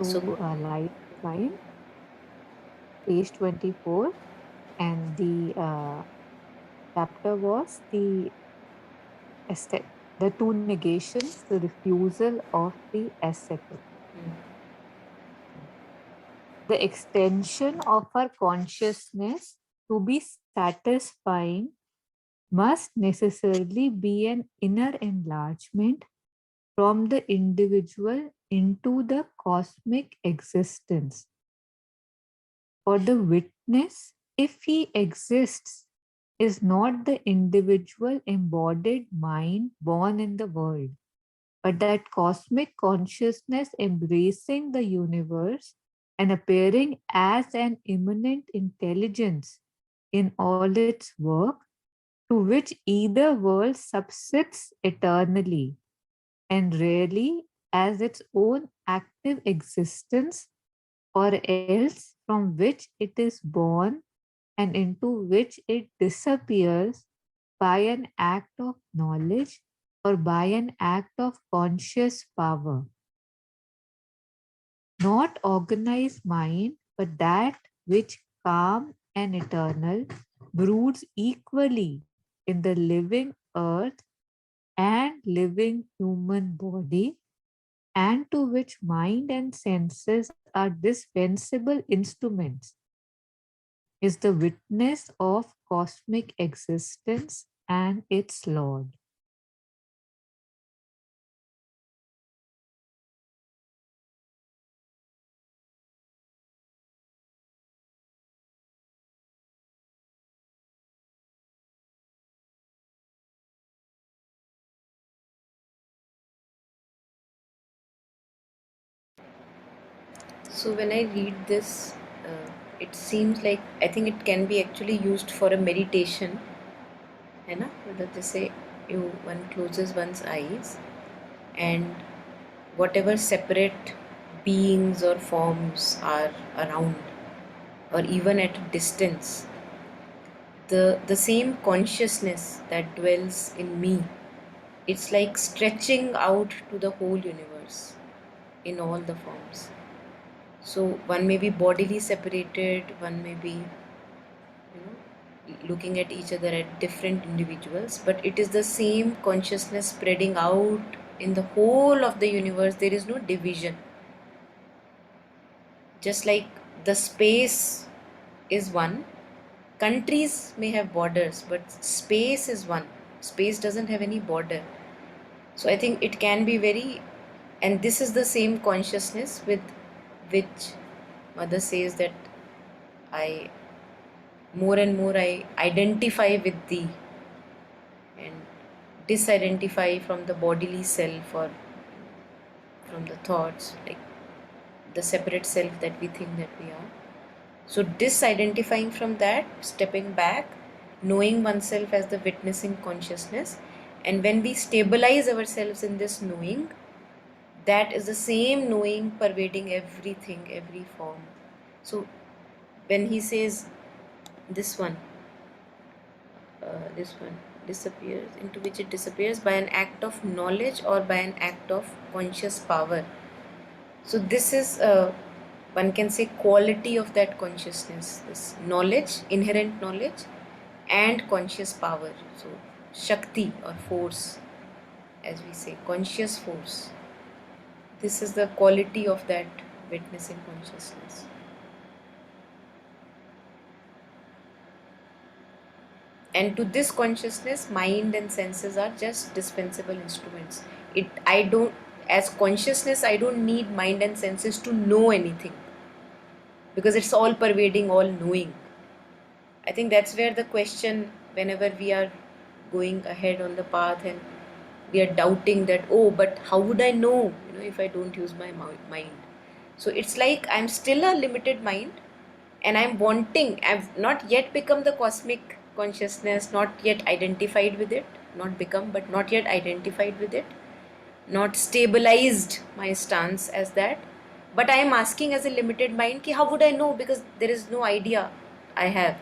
So, to line page 24, and the chapter was the two negations, the refusal of the ascetic. The extension of our consciousness to be satisfying must necessarily be an inner enlargement from the individual into the cosmic existence. For the witness, if he exists, is not the individual embodied mind born in the world, but that cosmic consciousness embracing the universe and appearing as an immanent intelligence in all its work, to which either world subsists eternally and rarely as its own active existence, or else from which it is born and into which it disappears by an act of knowledge or by an act of conscious power. Not organized mind, but that which calm and eternal broods equally in the living earth and living human body, and to which mind and senses are dispensable instruments, is the witness of cosmic existence and its Lord. when I read this, it seems like I think it can be actually used for a meditation, है ना? मतलब जैसे one closes one's eyes and whatever separate beings or forms are around or even at a distance, the same consciousness that dwells in me, it's like stretching out to the whole universe in all the forms. So one may be bodily separated, one may be looking at each other at different individuals, but it is the same consciousness spreading out in the whole of the universe. There is no division. Just like the space is one, countries may have borders, but space is one. Space doesn't have any border. So I think it can be very, and this is the same consciousness with which Mother says that I more and more I identify with thee and disidentify from the bodily self or from the thoughts, like the separate self that we think that we are. So disidentifying from that, stepping back, knowing oneself as the witnessing consciousness, and when we stabilize ourselves in this knowing, that is the same knowing pervading everything, every form. So when he says this one, this one disappears, into which it disappears by an act of knowledge or by an act of conscious power. So this is one can say quality of that consciousness, this knowledge, inherent knowledge, and conscious power. So shakti or force, as we say, conscious force. This is the quality of that witnessing consciousness. And to this consciousness, mind and senses are just dispensable instruments. I don't, as consciousness, I don't need mind and senses to know anything, because it's all pervading, all knowing. I think that's where the question, whenever we are going ahead on the path and we are doubting that, oh, but how would I know, if I don't use my mind? So it's like I'm still a limited mind, and I've not yet become the cosmic consciousness, not yet identified with it, not become, but not yet identified with it, not stabilized my stance as that. But I am asking as a limited mind, ki how would I know? Because there is no idea I have.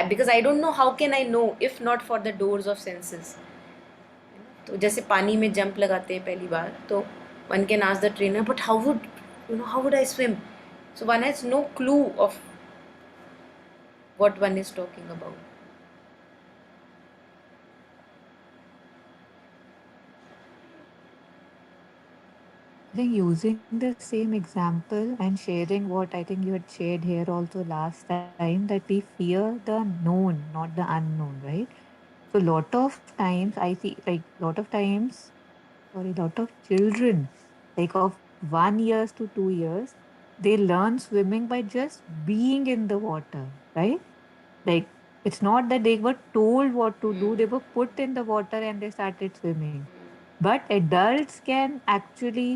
Because I don't know, how can I know if not for the doors of senses? तो जैसे पानी में jump लगाते हैं पहली बार, तो one can ask the trainer, but how would I swim? So one has no clue of what one is talking about. I think using the same example and sharing what I think you had shared here also last time, that we fear the known, not the unknown, right? So lot of times I see, like lot of times, sorry, lot of children, like of 1 years to 2 years, they learn swimming by just being in the water, right? Like it's not that they were told what to do, they were put in the water and they started swimming. But adults can actually,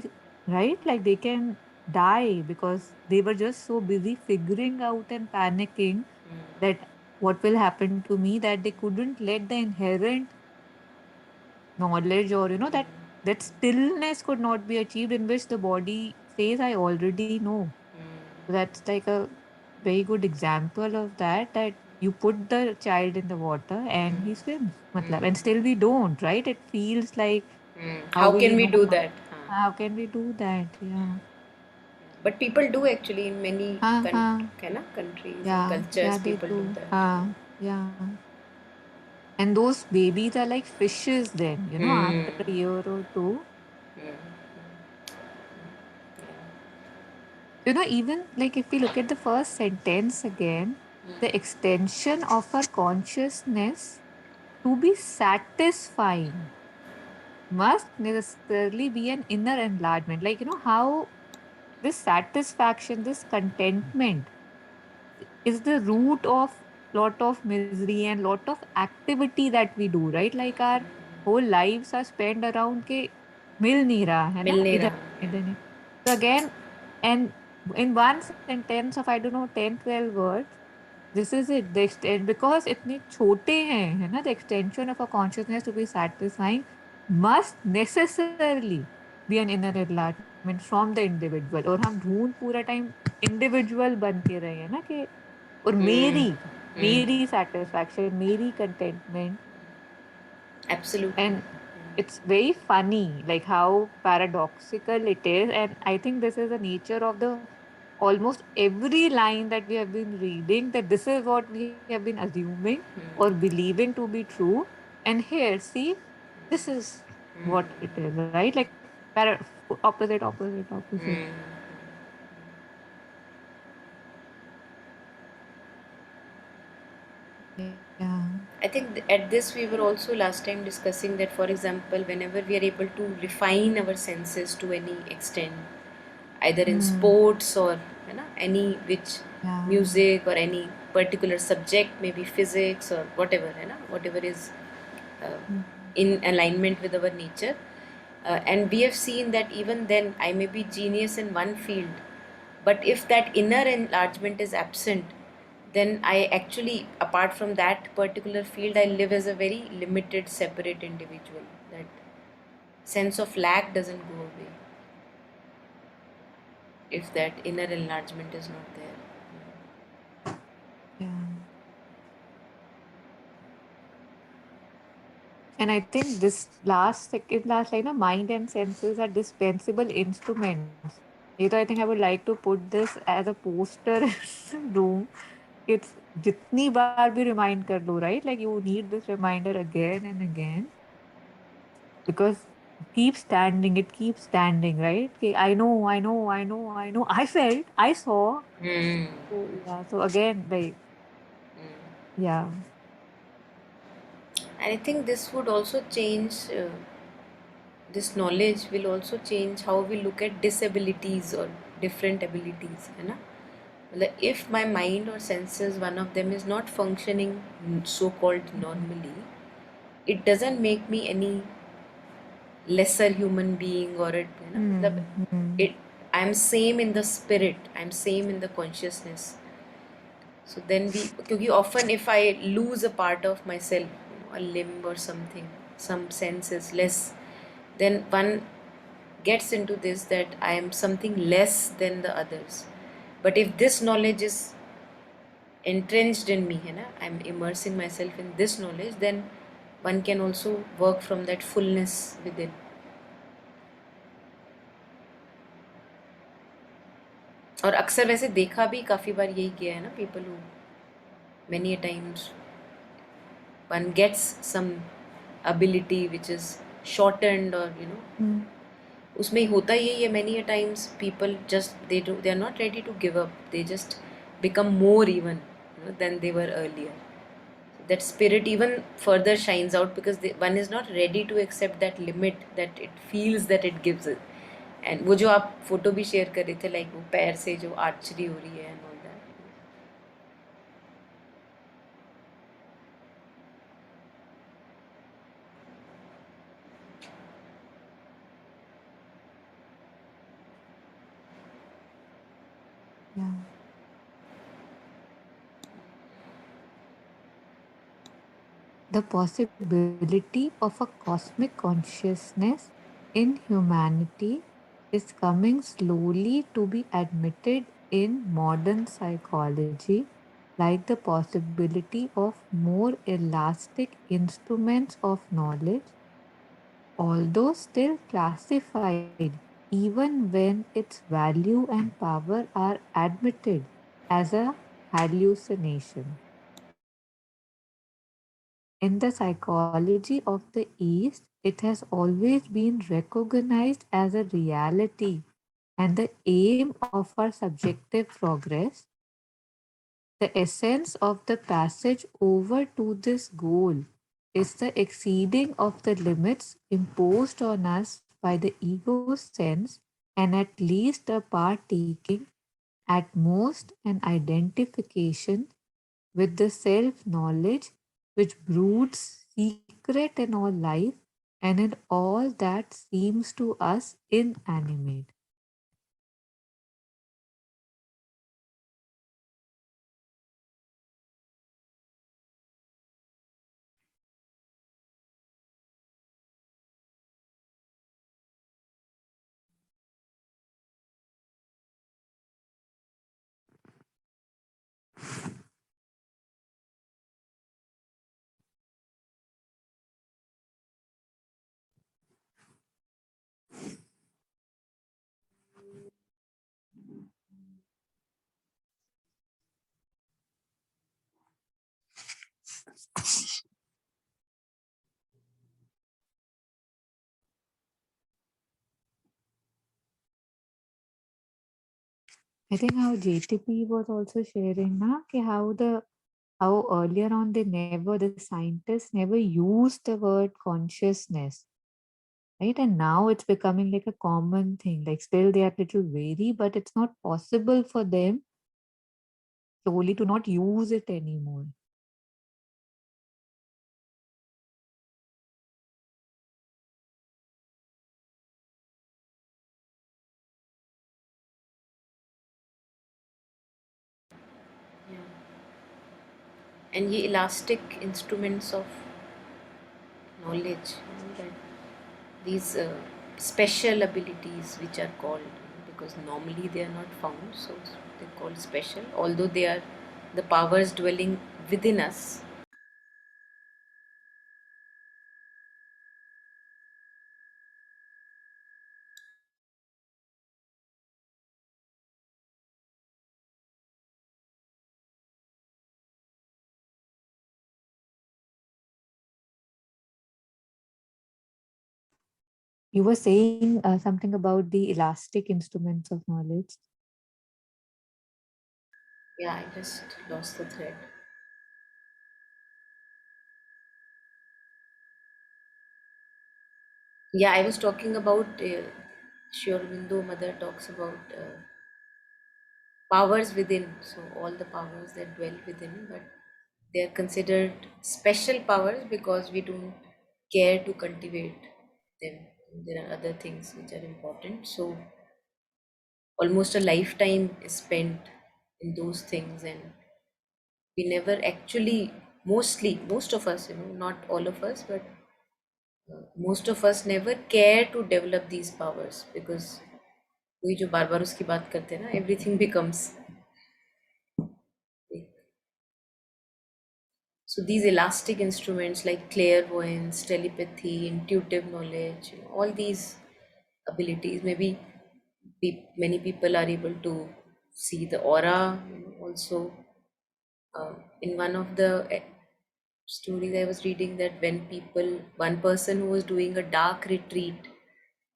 right? Like they can die because they were just so busy figuring out and panicking that what will happen to me, that they couldn't let the inherent knowledge, or that stillness could not be achieved, in which the body says I already know. So that's like a very good example of that you put the child in the water and he swims, matlab, and still we don't, right? It feels like, how How will can he we know do that? how can we do that? Yeah. But people do actually in many Uh-huh. countries and Yeah, cultures. yeah, they People do do. that. Yeah. And those babies are like fishes then, after a year or two. Even like if we look at the first sentence again, the extension of our consciousness to be satisfying must necessarily be an inner enlargement. Like, how this satisfaction, this contentment is the root of lot of misery and lot of activity that we do, right? Like our whole lives are spent around ke mil nahi raha hai na मिल नहीं idhar रहा. idhar nahi. So again, and in one sentence of I don't know 10-12 words, this is it. The extent, because इतने छोटे हैं, है ना, the extension of a consciousness to be satisfying must necessarily be an inner enlightenment from the individual. और हम ढूंढ पूरा time individual बन के रहे हैं ना कि और मेरी satisfaction, मेरी contentment. Absolutely. And it's very funny, like how paradoxical it is. And I think this is the nature of the almost every line that we have been reading, that this is what we have been assuming or believing to be true. And here, see, this is what it is, right? Like opposite. Yeah. I think at this we were also last time discussing that, for example, whenever we are able to refine our senses to any extent, either in Hmm. sports or any which Yeah. music or any particular subject, maybe physics or whatever, whatever is uh, Hmm. in alignment with our nature. And we have seen that even then I may be genius in one field, but if that inner enlargement is absent, then I actually, apart from that particular field, I live as a very limited, separate individual. That sense of lack doesn't go away if that inner enlargement is not there. Yeah. And I think this second last line of mind and senses are dispensable instruments. Neither, I think I would like to put this as a poster in the room. It's jitni baar bhi remind kar lo, right? Like you need this reminder again and again because it keeps standing, right? Okay, I know. I felt, I saw. Hmm. So yeah, so again, like, yeah. And I think this would also change, this knowledge will also change how we look at disabilities or different abilities. है ना? Like if my mind or senses, one of them is not functioning so called normally, it doesn't make me any lesser human being, or Hmm. Hmm. it I'm same in the spirit, I'm same in the consciousness. So then we, because often if I lose a part of myself, a limb or something, some sense is less, then one gets into this that I am something less than the others. But if this knowledge is entrenched in me, है ना, I'm immersing myself in this knowledge, then one can also work from that fullness within. और अक्सर वैसे देखा भी काफ़ी बार यही किया है ना, people who many a times one gets some ability which is shortened, or Mm. उसमें होता यही है, many a times people just they are not ready to give up, they just become more even, than they were earlier. That spirit even further shines out because one is not ready to accept that limit that it feels that it gives it. And वो जो आप photo भी share कर रहे थे, like वो पैर से जो आर्चरी हो रही है and all that. Yeah. The possibility of a cosmic consciousness in humanity is coming slowly to be admitted in modern psychology, like the possibility of more elastic instruments of knowledge, although still classified, even when its value and power are admitted as a hallucination. In the psychology of the East, it has always been recognized as a reality and the aim of our subjective progress. The essence of the passage over to this goal is the exceeding of the limits imposed on us by the ego's sense, and at least a partaking, at most an identification with the self knowledge which broods secret in all life and in all that seems to us inanimate. I think how JTP was also sharing na, कि how earlier on the scientists never used the word consciousness, right? And now it's becoming like a common thing. Like still they are little wary, but it's not possible for them slowly to not use it anymore. And ये elastic instruments of knowledge, that these special abilities which are called, because normally they are not found, so they're called special, although they are the powers dwelling within us. You were saying something about the elastic instruments of knowledge. Yeah, I just lost the thread. Yeah, I was talking about Sri Aurobindo mother talks about powers within, so all the powers that dwell within, but they are considered special powers because we don't care to cultivate them. There are other things which are important, so almost a lifetime is spent in those things, and we never actually, mostly, most of us, not all of us, but most of us never care to develop these powers because वही जो बार बार उसकी बात करते हैं ना, everything becomes big. So these elastic instruments like clairvoyance, telepathy, intuitive knowledge, all these abilities, maybe many people are able to see the aura. Also, in one of the stories I was reading, that when people, one person who was doing a dark retreat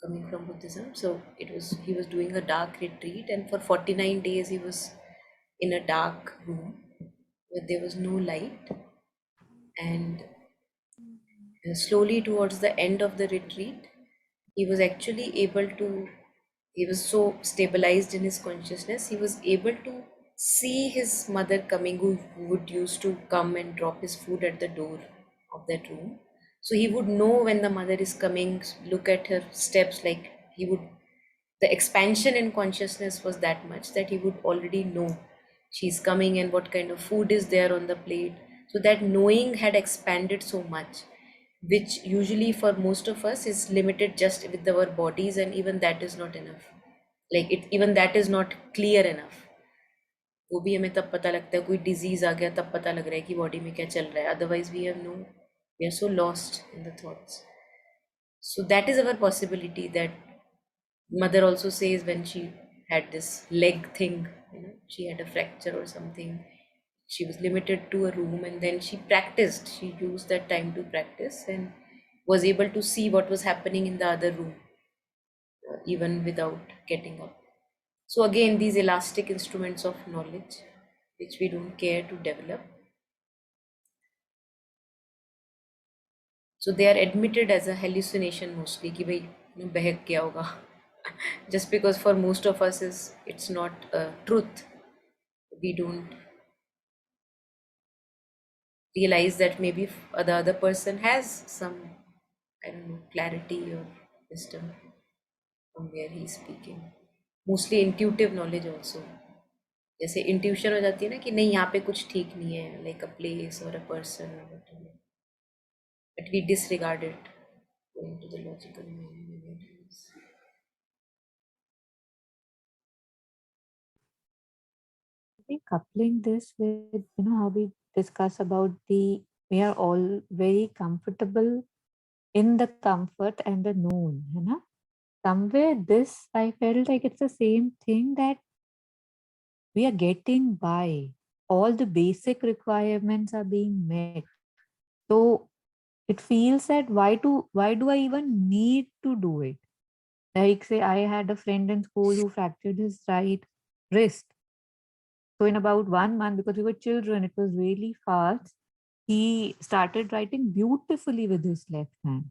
coming from Buddhism, so it was, he was doing a dark retreat, and for 49 days he was in a dark room where there was no light, and slowly towards the end of the retreat he was actually able to, he was so stabilized in his consciousness, he was able to see his mother coming, who would used to come and drop his food at the door of that room. So he would know when the mother is coming, look at her steps, like he would, the expansion in consciousness was that much that he would already know she's coming and what kind of food is there on the plate. So that knowing had expanded so much, which usually for most of us is limited just with our bodies, and even that is not enough. Like it, even that is not clear enough. वो भी हमें तब पता लगता है, कोई disease आ गया तब पता लग रहा है कि बॉडी में क्या चल रहा है, otherwise we have no, we are so lost in the thoughts. So that is our possibility, that mother also says when she had this leg thing, she had a fracture or something, she was limited to a room, and then she practiced, she used that time to practice and was able to see what was happening in the other room, even without getting up. So again, these elastic instruments of knowledge which we don't care to develop, so they are admitted as a hallucination mostly, कि भाई बहक गया होगा. Just because for most of us is, it's not a truth, we don't realize that maybe the other person has some, I don't know, clarity or wisdom from where he's speaking. Mostly intuitive knowledge also. जैसे intuition हो जाती है ना कि नहीं यहाँ पे कुछ ठीक नहीं है, लाइक अ प्लेस और a person, but we disregard it going to the logical mind. I think coupling this with, how we discuss about we are all very comfortable in the comfort and the known, somewhere this I felt like it's the same thing, that we are getting by. All the basic requirements are being met. So it feels that why do I even need to do it? Like say I had a friend in school who fractured his right wrist. So in about 1 month, because we were children, it was really fast. He started writing beautifully with his left hand.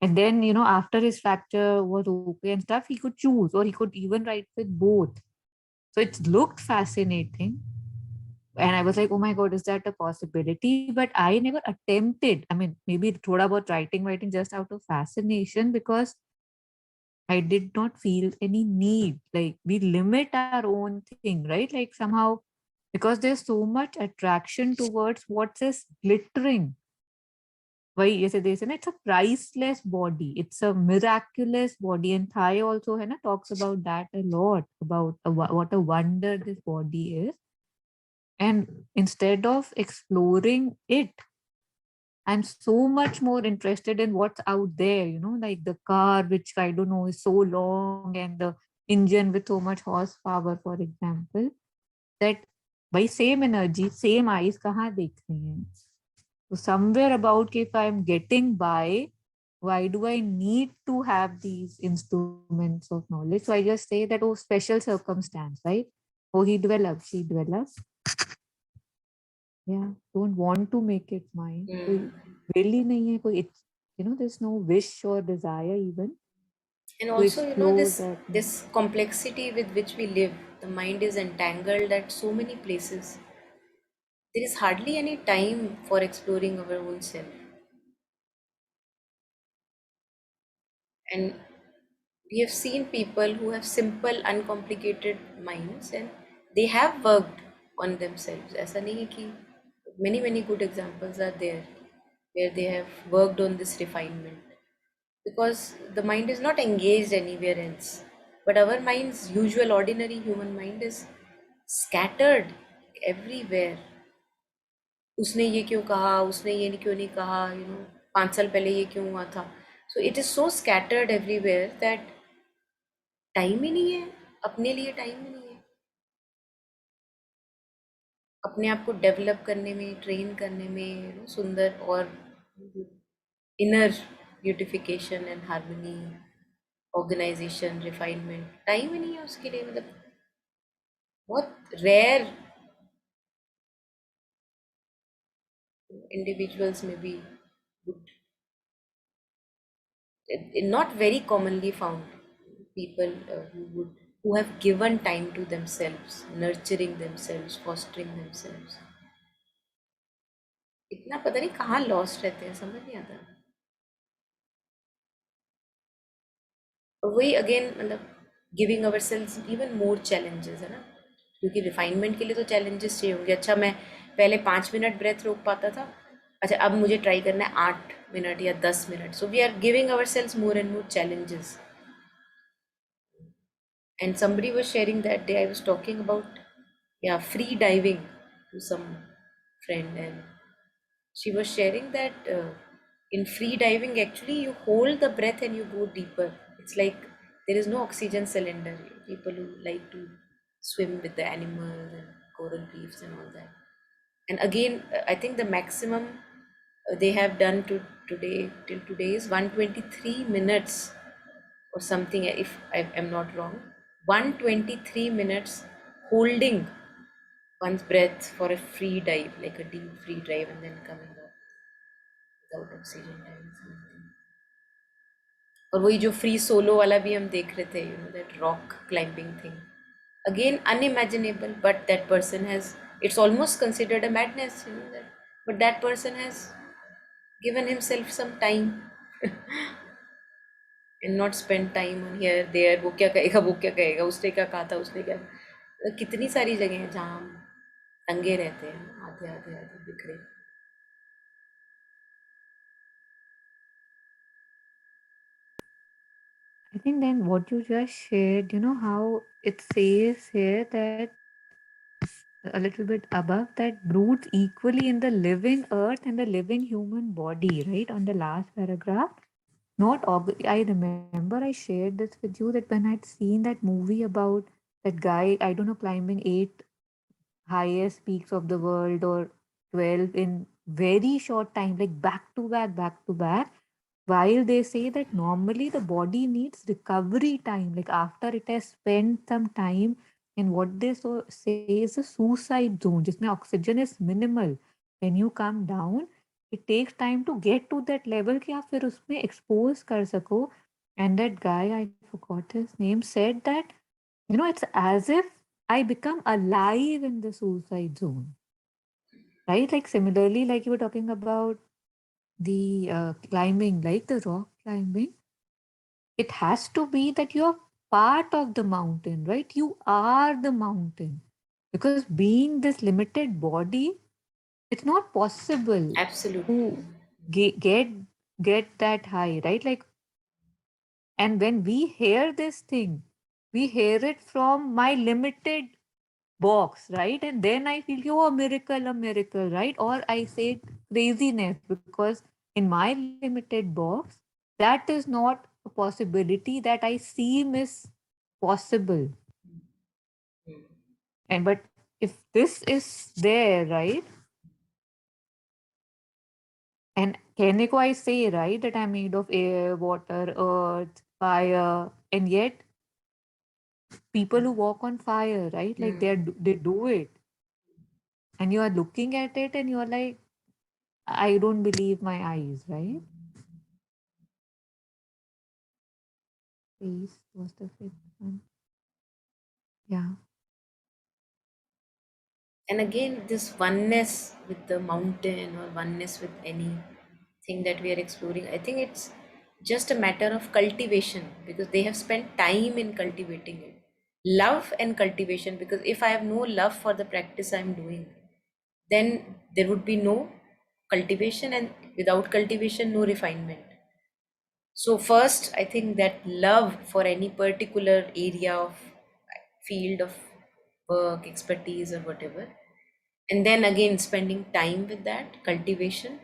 And then, after his fracture was okay and stuff, he could choose, or he could even write with both. So it looked fascinating. And I was like, oh my God, is that a possibility? But I never attempted. I mean, maybe thoda about writing just out of fascination, because I did not feel any need. Like we limit our own thing, right? Like somehow, because there's so much attraction towards what's this glittering. Why yes, they say it's a priceless body. It's a miraculous body. And Thai also talks about that a lot, about what a wonder this body is. And instead of exploring it, I'm so much more interested in what's out there, like the car, which I don't know is so long, and the engine with so much horsepower, for example, that by same energy, same eyes, kahan dekh rahi hain? So somewhere about if I'm getting by, why do I need to have these instruments of knowledge? So I just say that, oh, special circumstance, right? Oh, he develops, she develops. Yeah, don't want to make it mine. कोई will ही नहीं है कोई. It's there's no wish or desire even And to also, explore this that. complexity with which we live, the mind is entangled at so many places. There is hardly any time for exploring our own self. And we have seen people who have simple, uncomplicated minds, and they have worked on themselves. ऐसा नहीं है कि, many many good examples are there where they have worked on this refinement, because the mind is not engaged anywhere else. But our mind's usual ordinary human mind is scattered everywhere. उसने ये क्यों कहा, उसने ये क्यों नहीं कहा, 5 साल पहले ये क्यों हुआ था. So it is so scattered everywhere that time ही नहीं है, अपने लिए टाइम ही नहीं है. अपने आप को डेवलप करने में, ट्रेन करने में, सुंदर और inner beautification and harmony, organization, refinement, time ही नहीं है उसके लिए। मतलब बहुत rare individuals may be good, not very commonly found people who have given time to themselves, nurturing themselves, fostering themselves. इतना पता नहीं कहाँ लॉस्ट रहते हैं, समझ नहीं आता। और वही अगेन, मतलब giving our sales even more challenges है ना, क्योंकि रिफाइनमेंट के लिए तो चैलेंजेस चाहिए होंगे। अच्छा, मैं पहले 5 मिनट ब्रेथ रोक पाता था, अच्छा अब मुझे ट्राई करना है 8 मिनट या 10 minute. So we are giving our cells more and more challenges. And somebody was sharing that day, I was talking about, yeah, free diving to some friend, and she was sharing that in free diving, actually, you hold the breath and you go deeper. It's like there is no oxygen cylinder. People who like to swim with the animals and coral reefs and all that. And again, I think the maximum they have done to today till today is 123 minutes or something, if I am not wrong. 123 minutes holding one's breath for a free dive, like a deep free dive, and then coming up without oxygen tanks something. और वही जो free solo वाला भी हम देख रहे थे, that rock climbing thing, again unimaginable, but that person has, it's almost considered a madness, that, but that person has given himself some time and not spend time on here there, वो क्या कहेगा, वो क्या कहेगा, उसने क्या कहा था, उसने क्या, कितनी सारी जगह हैं जहाँ हम तंगे रहते हैं, आधे आधे आधे बिखरे। I think then what you just shared, you know how it says here that a little bit above that broods equally in the living earth and the living human body, right? On the last paragraph. Not I remember I shared this with you that when I'd seen that movie about that guy, I don't know, climbing 8 highest peaks of the world or 12 in very short time, like back to back, while they say that normally the body needs recovery time, like after it has spent some time in what they say is a suicide zone, जिसमें oxygen is minimal. When you come down, it takes time to get to that level कि आप फिर उसमें expose कर सको. And that guy, I forgot his name, said that, it's as if I become alive in the suicide zone, right? Like similarly, like you were talking about the climbing, like the rock climbing, it has to be that you're part of the mountain, right? You are the mountain. Because being this limited body, it's not possible Absolutely. to get that high, right? Like, and when we hear this thing, we hear it from my limited box, right? And then I feel, oh, a miracle, right? Or I say craziness because in my limited box, that is not a possibility that I seem is possible. And but if this is there, right? And Kaneko, I say, right, that I'm made of air, water, earth, fire, and yet people who walk on fire, right? Like they do it, and you are looking at it, and you are like, I don't believe my eyes, right? Please, was the fifth one? Yeah. And again, this oneness with the mountain or oneness with anything that we are exploring, I think it's just a matter of cultivation, because they have spent time in cultivating it. Love and cultivation, because if I have no love for the practice I'm doing, then there would be no cultivation, and without cultivation, no refinement. So, first, I think that love for any particular area of field of work, expertise, or whatever, and then again spending time with that cultivation,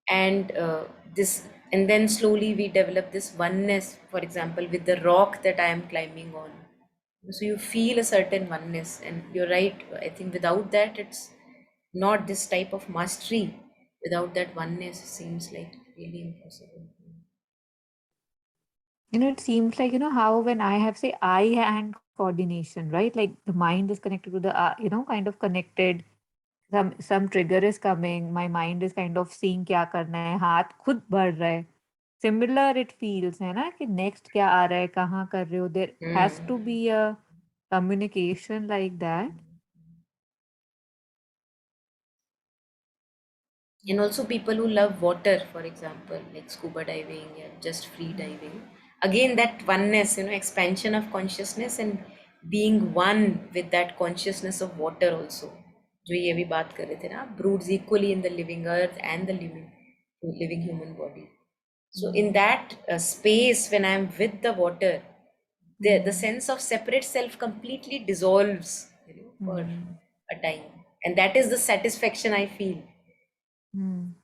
and this, and then slowly we develop this oneness, for example, with the rock that I am climbing on. So you feel a certain oneness, and you're right. I think without that, it's not this type of mastery. Without that oneness, seems like really impossible. It seems like, how when I have, say, eye hand coordination, right? Like the mind is connected to the, kind of connected. Some trigger is coming. My mind is kind of seeing क्या करना है, हाथ खुद बढ़ रहा है. Similar it feels है ना कि next क्या आ रहा है, कहाँ कर रहे हो. There has to be a communication like that. And also people who love water, for example, like scuba diving and just free diving, again that oneness, expansion of consciousness and being one with that consciousness of water also, जो ये भी बात कर रहे थे ना, broods equally in the living earth and the living human body. So in Mm. that space, when I'm with the water, the Mm. sense of separate self completely dissolves, for Mm. a time, and that is the satisfaction I feel. Mm.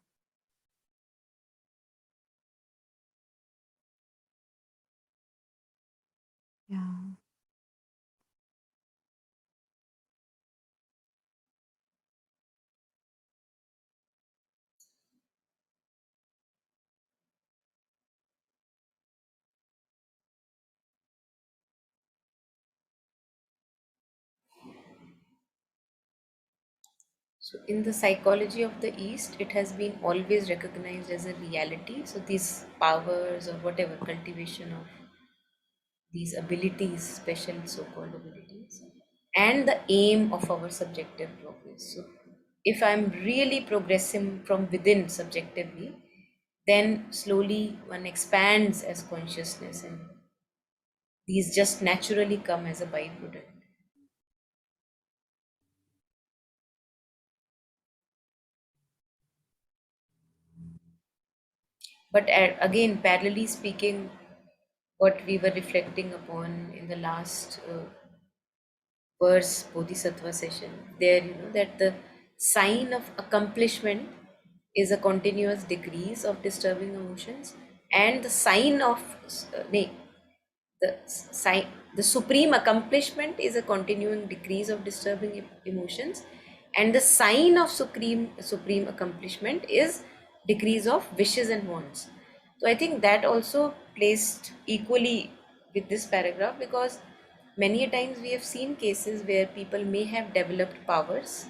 Yeah. So, in the psychology of the East, it has been always recognized as a reality. So, these powers or whatever cultivation of these abilities, special so called abilities, and the aim of our subjective progress. So, if I'm really progressing from within subjectively, then slowly one expands as consciousness, and these just naturally come as a byproduct. But again, parallelly speaking, what we were reflecting upon in the last verse bodhisattva session, there, that the sign of accomplishment is a continuous decrease of disturbing emotions, and the sign of nay, the sign, the supreme accomplishment is a continuing decrease of disturbing emotions, and the sign of supreme accomplishment is decrease of wishes and wants. So I think that also placed equally with this paragraph, because many a times we have seen cases where people may have developed powers.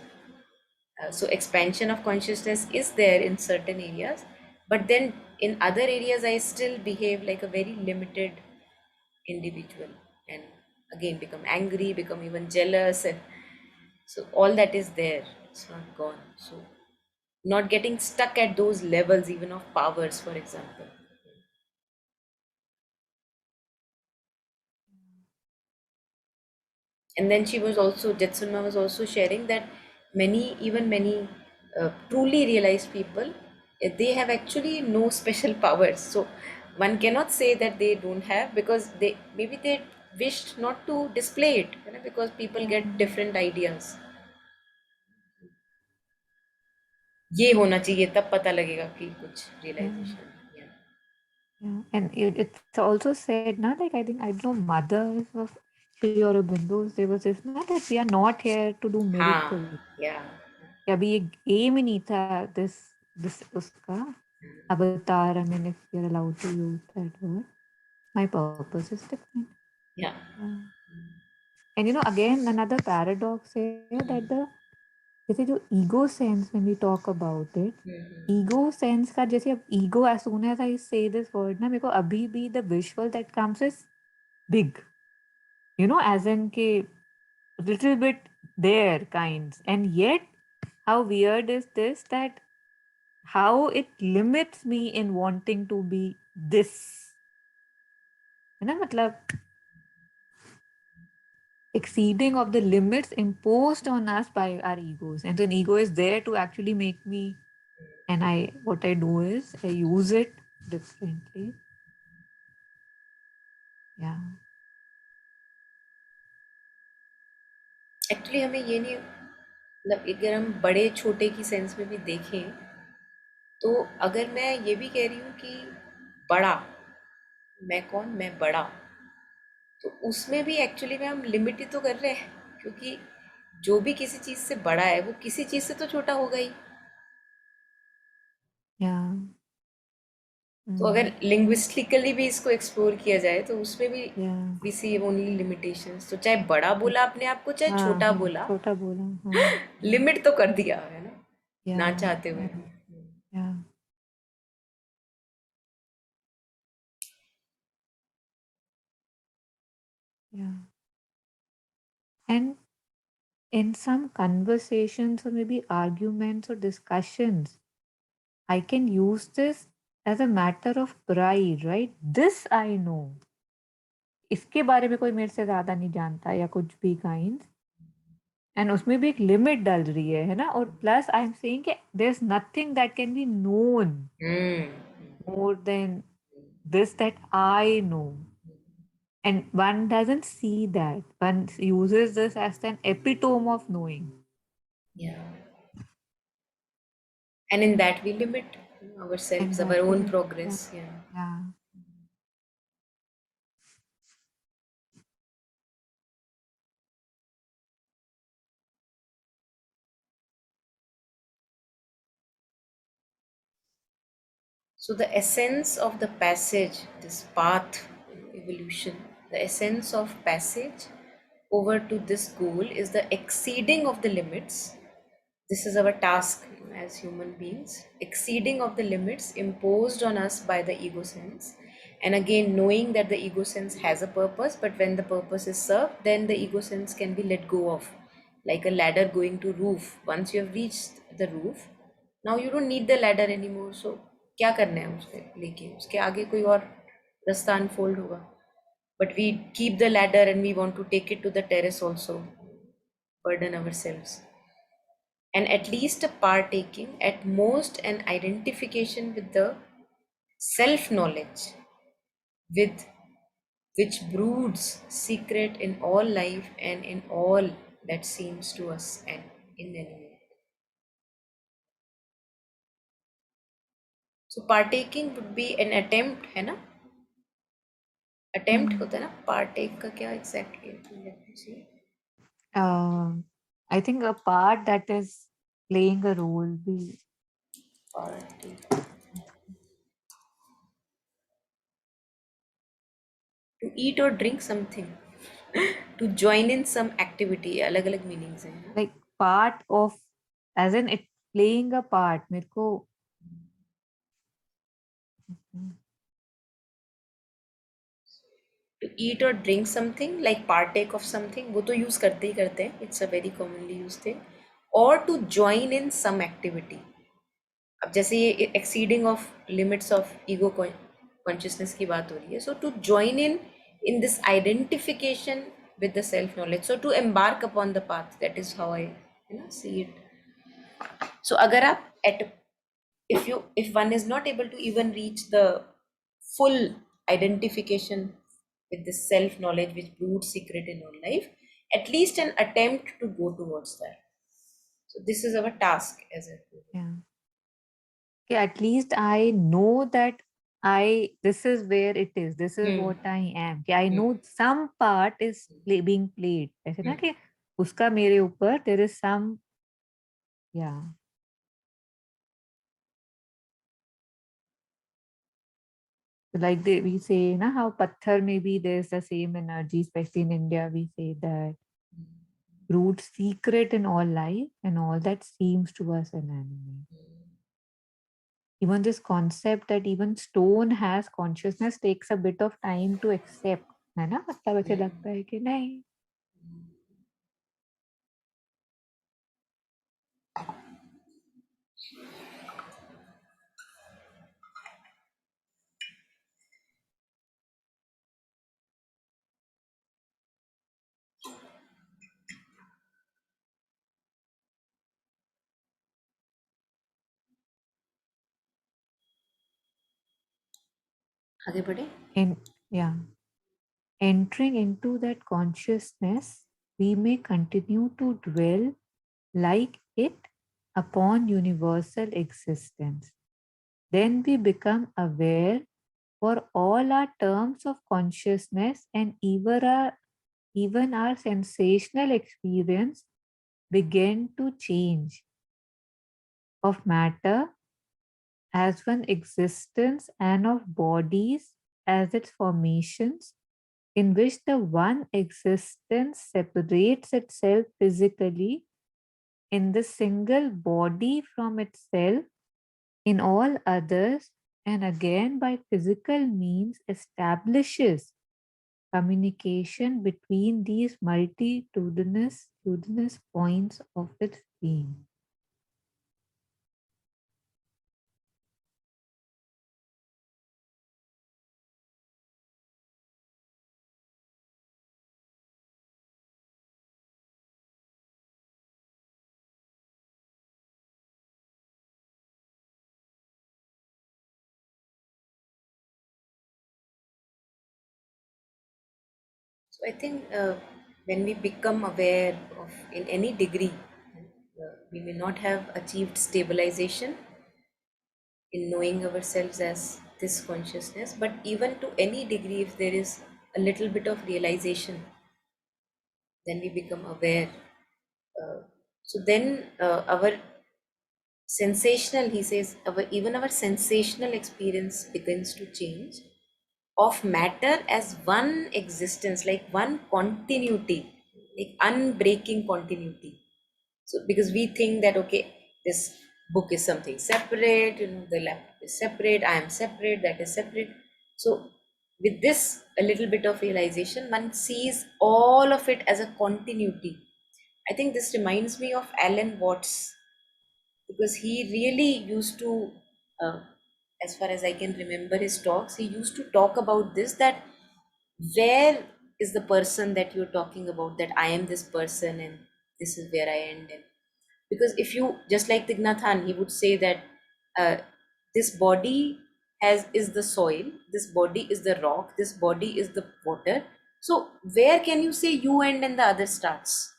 So expansion of consciousness is there in certain areas, but then in other areas I still behave like a very limited individual, and again become angry, become even jealous, and so all that is there, it's not gone. So not getting stuck at those levels even of powers, for example. And then she was also, Jetsunma was also sharing that many truly realized people, they have actually no special powers. So one cannot say that they don't have, because they maybe they wished not to display it, because people get Yeah. different ideas. ये होना चाहिए तब पता लगेगा कि कुछ Yeah. Realization. Yeah. And it's also said, na, like I think, I don't know, mothers of Sri Aurobindo's, there was this, na, that we are not here to do हाँ. miracles. या. कि अभी ये aim ही नहीं था this उसका avatar. I mean, if you're allowed to use that word, my purpose is different. या. Yeah. And again, another paradox here, that the जैसे जो ego sense, when we talk about it, ego sense का, जैसे अब ego, as soon as I say this word ना, मेरे को अभी भी the visual that comes is big, as in के little bit there kinds. And yet how weird is this, that how it limits me in wanting to be this, है ना, मतलब exceeding of the limits imposed on us by our egos. And then ego is there to actually make me, and what I do is I use it differently. Yeah. Actually हमें ये नहीं, मतलब अगर हम बड़े छोटे की सेंस में भी देखें, तो अगर मैं ये भी कह रही हूँ कि बड़ा, मैं कौन, मैं बड़ा, तो उसमें भी एक्चुअली में हम लिमिट ही तो कर रहे हैं, क्योंकि जो भी किसी चीज़ से बड़ा है वो किसी चीज़ से तो छोटा होगा ही। Yeah. तो अगर Mm. लिंग्विस्टिकली भी इसको एक्सप्लोर किया जाए तो उसमें भी Yeah. We see only limitations. तो चाहे बड़ा बोला अपने आप को, चाहे हाँ छोटा हाँ, बोला, छोटा बोला। हाँ। लिमिट तो कर दिया है ना, ना या चाहते हुए। या या या And in some conversations or maybe arguments or discussions, I can use this as a matter of pride, right? This I know. इसके बारे में कोई मेरे से ज्यादा नहीं जानता या कुछ भी काइंड। एंड उसमें भी एक लिमिट डल रही है ना? और प्लस आई एम सेइंग कि there is nothing that can be known hmm. more than this that I know. And one doesn't see that. One uses this as an epitome of knowing. Yeah, and in that we limit And ourselves, that our will own be, yeah, progress, yeah. yeah, So the essence of the passage, this path, evolution, the essence of passage over to this goal is the exceeding of the limits. This is our task, as human beings, exceeding of the limits imposed on us by the ego sense. And again, knowing that the ego sense has a purpose, but when the purpose is served, then the ego sense can be let go of. Like a ladder going to roof. Once you have reached the roof, now you don't need the ladder anymore. So क्या करना है उसके लेके, उसके आगे कोई और रास्ता अनफोल्ड होगा. But we keep the ladder and we want to take it to the terrace also, burden ourselves. And at least a partaking, at most an identification with the self knowledge, with which broods secret in all life and in all that seems to us and inanimate. So partaking would be an attempt, है ना? Attempt mm. होता है ना, partake का क्या exactly? Let me see. I think a part that is playing a role be Partake. To eat or drink something. To join in some activity. अलग अलग meanings हैं. like part of, as in it playing a part. मेरे को To eat or drink something, like partake of something, वो तो use करते ही करते हैं, it's a very commonly use thing. और to join in some activity. अब जैसे ये exceeding of limits of ego consciousness की बात हो रही है, so to join in this identification with the self knowledge, so to embark upon the path, that is how I see it. So अगर आप at, if one is not able to even reach the full identification with the self knowledge which broods secret in our life, at least an attempt to go towards that. So this is our task as a guru. yeah. Okay, at least I know that this is where it is. This is Hmm. what I am. Okay, I Hmm. know some part is being played. ऐसे ना Hmm. कि उसका मेरे ऊपर there is some, yeah. Like we say na how patthar maybe there's the same energy, especially in India we say that root secret in all life and all that seems to us inanimate. Even this concept that even stone has consciousness takes a bit of time to accept, है ना? मतलब ऐसे लगता है कि नहीं. आगे बढ़े. And yeah, entering into that consciousness, we may continue to dwell like it upon universal existence. Then we become aware for all our terms of consciousness and even our sensational experience begin to change of matter as one existence and of bodies as its formations, in which the one existence separates itself physically in the single body from itself in all others, and again by physical means establishes communication between these multitudinous points of its being. So I think when we become aware of in any degree, we may not have achieved stabilization in knowing ourselves as this consciousness, but even to any degree, if there is a little bit of realization, then we become aware. So then our sensational, he says, even our sensational experience begins to change of matter as one existence, like one continuity, like unbreaking continuity. So because we think that okay, this book is something separate, the laptop is separate, I am separate, that is separate. So with this a little bit of realization, one sees all of it as a continuity. I think this reminds me of Alan Watts, because he really used to, uh, as far as I can remember his talks, he used to talk about this, that where is the person that you're talking about, that I am this person and this is where I end in. Because if you, just like Tignathan, he would say that uh, this body is the soil, this body is the rock, this body is the water. So where can you say you end and the other starts?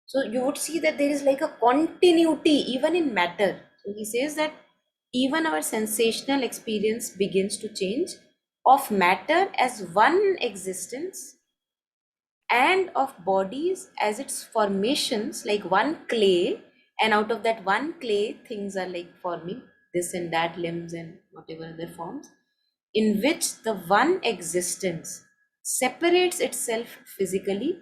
So you would see that there is like a continuity even in matter. So he says that even our sensational experience begins to change of matter as one existence and of bodies as its formations, like one clay, and out of that one clay things are like forming this and that, limbs and whatever other forms, in which the one existence separates itself physically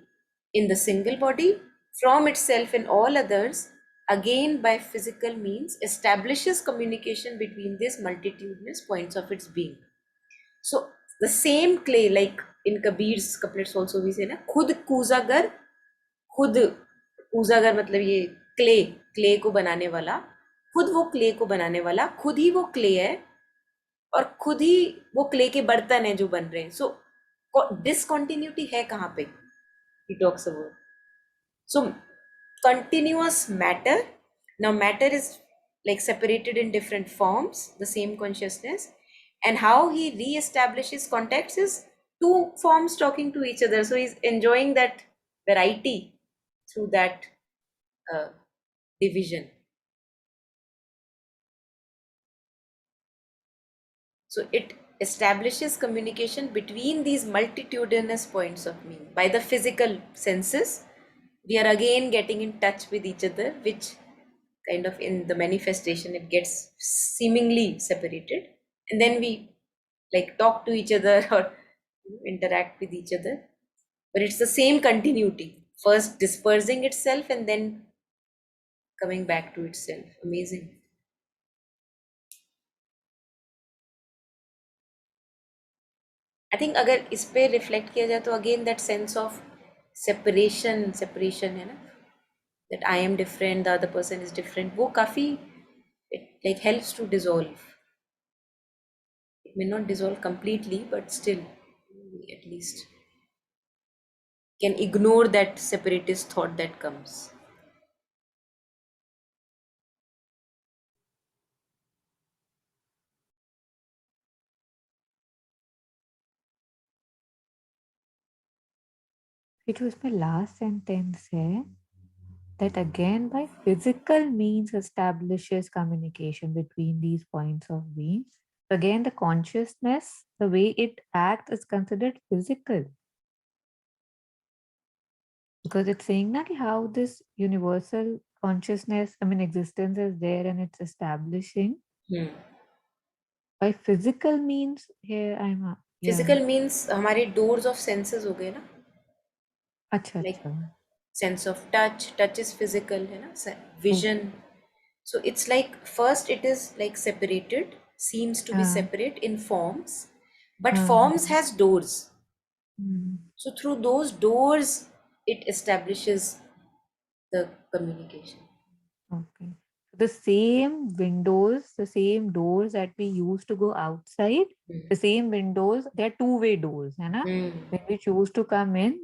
in the single body from itself in all others, again by physical means establishes communication between these multitudinous points of its being. So the same clay, like in Kabir's couplets also we say na, खुद कूजागर, खुद कूजागर मतलब ये clay, clay को बनाने वाला, खुद वो clay को बनाने वाला, खुद ही वो क्ले है और खुद ही वो क्ले के बर्तन है जो बन रहे हैं. सो डिसकंटिन्यूटी है कहाँ पे? He talks about. So continuous matter. Now matter is like separated in different forms, the same consciousness. And how he re-establishes contacts is two forms talking to each other. So he's enjoying that variety through that uh, division. So it establishes communication between these multitudinous points of being. By the physical senses, we are again getting in touch with each other, which kind of in the manifestation it gets seemingly separated. And then we like talk to each other or interact with each other. But it's the same continuity, first dispersing itself and then coming back to itself. Amazing. I think अगर इस पे reflect किया जाए तो again that sense of separation है ना, that I am different, the other person is different, वो काफ़ी it like helps to dissolve. It may not dissolve completely, but still we at least can ignore that separatist thought that comes. फिर जो उसमें last sentence है, that again by physical means establishes communication between these points of being. Again, the consciousness, the way it acts is considered physical, because it's saying that how this universal consciousness, I mean, existence is there and it's establishing Hmm. by physical means. Here I'm, yeah. Physical means हमारे doors of senses हो गए ना, Acha, like acha. Sense of touch, touch is physical है ना, vision. Okay. So it's like first it is like separated, seems to be Uh, separate in forms, but forms uh-huh. has doors. Mm. So through those doors, it establishes the communication. Okay. The same doors that we use to go outside, the same windows, they're two-way doors, है ना? Hmm. When we choose to come in,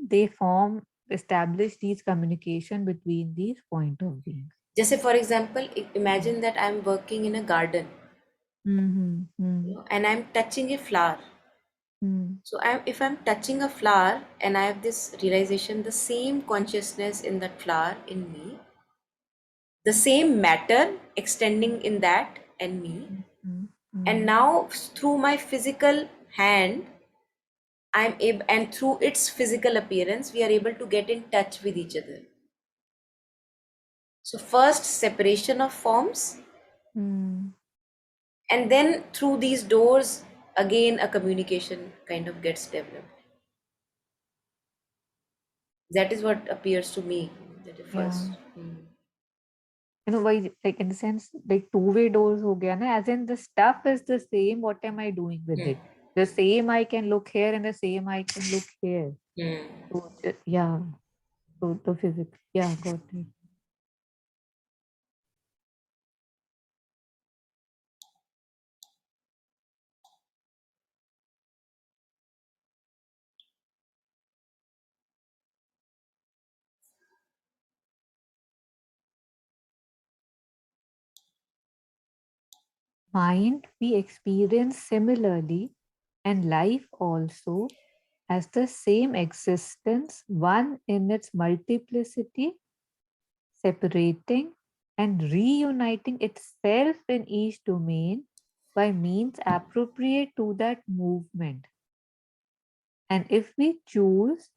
establish these communication between these point of beings. जैसे for example, imagine that I'm working in a garden, Mm-hmm. you Mm-hmm. know, and I'm touching a flower. So if I'm touching a flower and I have this realization, the same consciousness in that flower in me, the same matter extending in that and me, and Mm-hmm. now through my physical hand, I'm able, and through its physical appearance, we are able to get in touch with each other. So first separation of forms, Mm-hmm. and then through these doors, again a communication kind of gets developed. That is what appears to me. That is Yeah. first. You know, why, like in the sense, like two-way doors ho gaya na, as in the stuff is the same, what am I doing with Hmm. it? The same I can look here and the same I can look here. Hmm. So, yeah. So the physics. Yeah, got it. Mind we experience similarly, and life also, as the same existence, one in its multiplicity, separating and reuniting itself in each domain by means appropriate to that movement. And if we choose,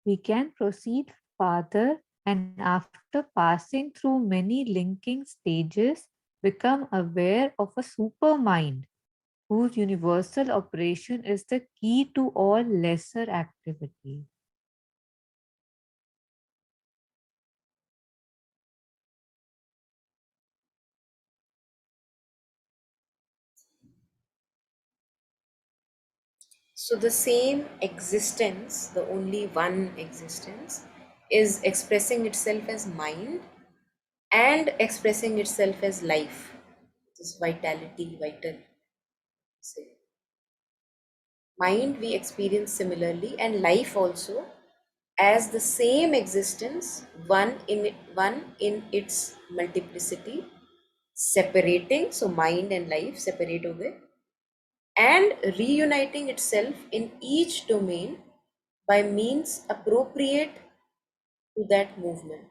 we can proceed farther and after passing through many linking stages, become aware of a super mind whose universal operation is the key to all lesser activity. So the same existence, the only one existence, is expressing itself as mind and expressing itself as life. This vitality, vital. Say. Mind we experience similarly, and life also as the same existence, one in its multiplicity, separating. So mind and life separate away, and reuniting itself in each domain by means appropriate to that movement.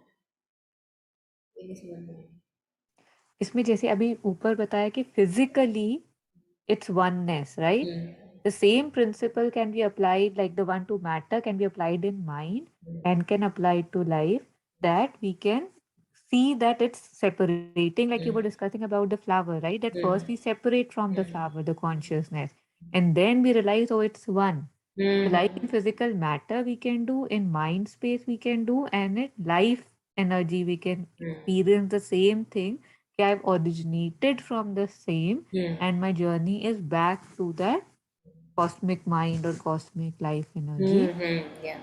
इसमें जैसे अभी ऊपर बताया कि physically it's oneness, right? The same principle can be applied, like the one to matter can be applied in mind and can apply to life, that we can see that it's separating, like you were discussing about the flower, right? That first we separate from the flower, the consciousness, and then we realize, oh, it's one. So like in physical matter we can do, in mind space we can do, and in life energy we can experience the same thing. Okay, I've originated from the same, and my journey is back to that cosmic mind or cosmic life energy. Yeah.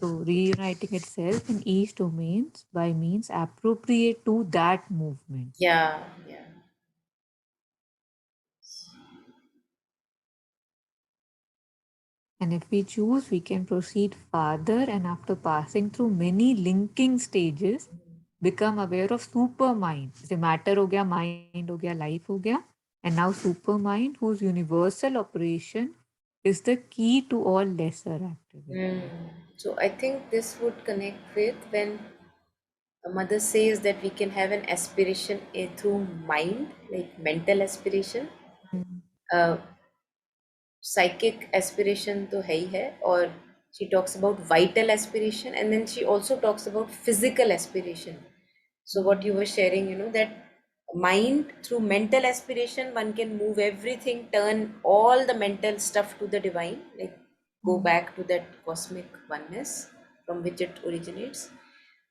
So reuniting itself in each domains by means appropriate to that movement. Yeah. Yeah. And if we choose, we can proceed farther and after passing through many linking stages, become aware of supermind. जैसे matter हो गया, mind हो गया, life हो गया, and now supermind whose universal operation is the key to all lesser activity. So I think this would connect with when a mother says that we can have an aspiration through mind, like mental aspiration. Psychic aspiration तो है ही है, और she talks about vital aspiration, and then she also talks about physical aspiration. So what you were sharing, that mind through mental aspiration, one can move everything, turn all the mental stuff to the divine, like go Mm. back to that cosmic oneness from which it originates.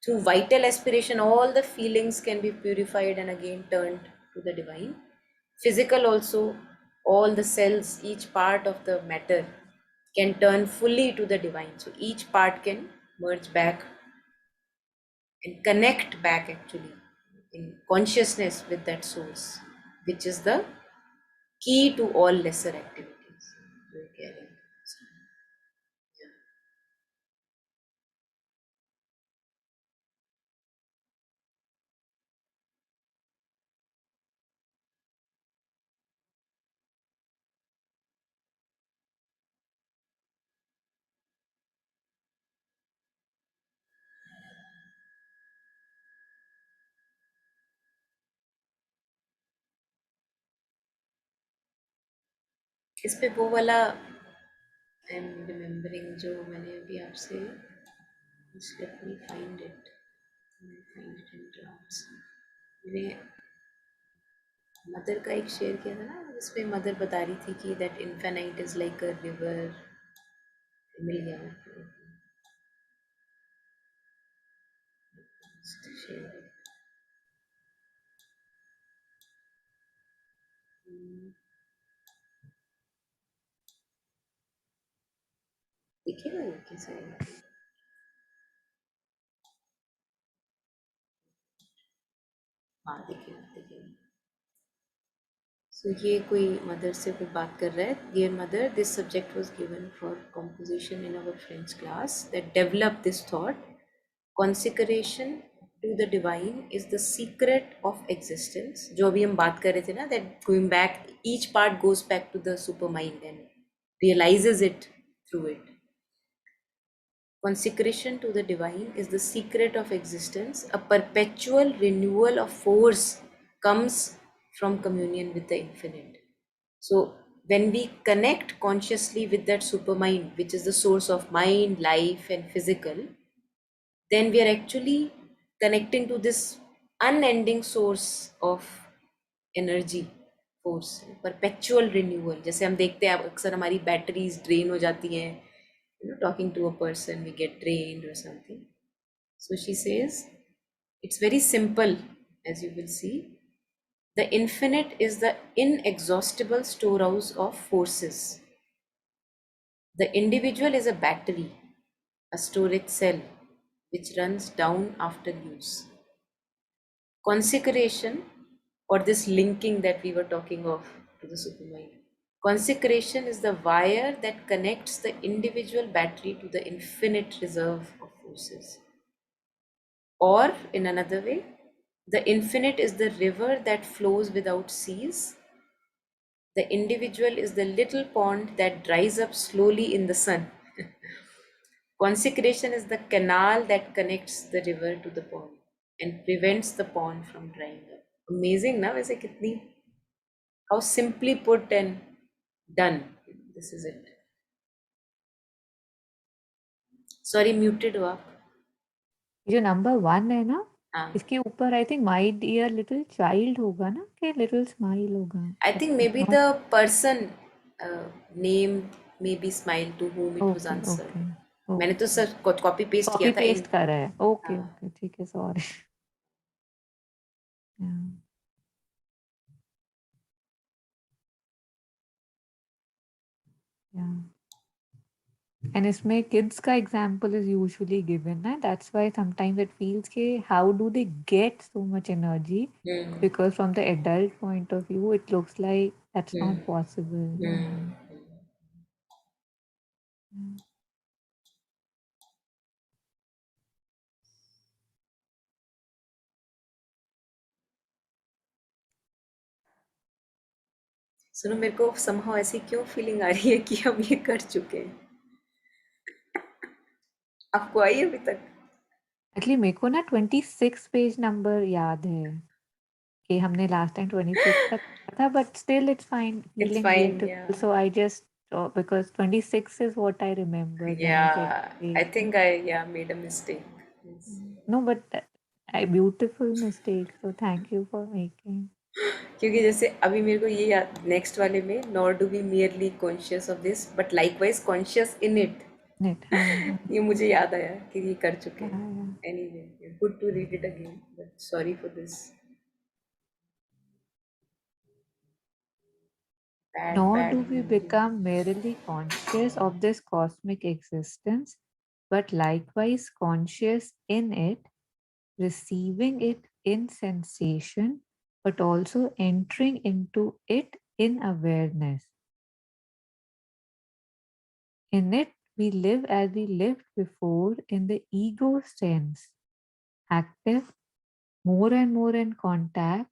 Through vital aspiration, all the feelings can be purified and again turned to the divine. Physical also, all the cells, each part of the matter can turn fully to the divine. So each part can merge back and connect back actually in consciousness with that source, which is the key to all lesser activities. Very caring. So, yeah. इस पे वो वाला I am remembering जो मैंने अभी आपसे, let me find it, find it in drafts. मैंने mother का एक शेयर किया था ना, जिसपे मदर बता रही थी कि that infinite is like a river. मिल गया मेरे को शेयर. दिखेगा ये कैसे? हाँ दिखेगा दिखेगा. सो ये कोई मदर से कोई बात कर रहा है. Dear mother, this subject was given for composition in our friends class that develop this thought. Consecration to the divine is the secret of existence. जो अभी हम बात कर रहे थे ना, that going back, each part goes back to the supermind and realizes it through it. Consecration to the divine is the secret of existence. A perpetual renewal of force comes from communion with the infinite. So, when we connect consciously with that supermind, which is the source of mind, life, and physical, then we are actually connecting to this unending source of energy force, perpetual renewal. जैसे हम देखते हैं अक्सर हमारी batteries drain हो जाती हैं, talking to a person we get drained or something. So she says it's very simple, as you will see. The infinite is the inexhaustible storehouse of forces. The individual is a battery, a storage cell which runs down after use. Consecration, or this linking that we were talking of to the supermind. Consecration is the wire that connects the individual battery to the infinite reserve of forces. Or, in another way, the infinite is the river that flows without cease. The individual is the little pond that dries up slowly in the sun. Consecration is the canal that connects the river to the pond and prevents the pond from drying up. Amazing, na? वैसे कितनी, how simply put and done. This is it. Sorry, muted हो आप. जो number 1 है ना, हाँ. इसके ऊपर I think my dear little child होगा ना, कि लिटिल स्माइल होगा. I think it's maybe not. the person name maybe smile to whom it was okay, answered. Okay, मैंने तो ओके. सर कॉपी पेस्ट किया कॉपी था इन. पेस्ट करा है. ओके, हाँ. ओके, ठीक है, सॉरी. या एंड इसमें किड्स का एग्जांपल इज यूजुअली गिवन ना, that's why sometimes it feels के how do they get so much energy, Hmm. Because from the adult point of view it looks like that's Hmm. Not possible. Hmm. सुनो, मेरे को somehow ऐसी क्यों feeling आ रही है कि हम ये कर चुके हैं. आपको आई अभी तक? एक्चुअली मेरे को ना 26 पेज नंबर याद है कि हमने लास्ट टाइम 26 का किया था, but still it's fine It's feeling fine, yeah. Beautiful, so I just because 26 is what I remember when I checked Yeah, the I date. think I made a mistake. Yes. No, but a beautiful mistake. So thank you for making क्योंकि जैसे अभी मेरे को ये याद next वाले में nor do be merely conscious of this but likewise conscious in it. it. हाँ, ये मुझे याद आया कि ये कर चुके हाँ, हैं। yeah. Anyway good to read it again but sorry for this bad Nor bad do we memory. become merely conscious of this cosmic existence, but likewise conscious in it, receiving it in sensation, but also entering into it in awareness. In it, we live as we lived before in the ego sense, active, more and more in contact,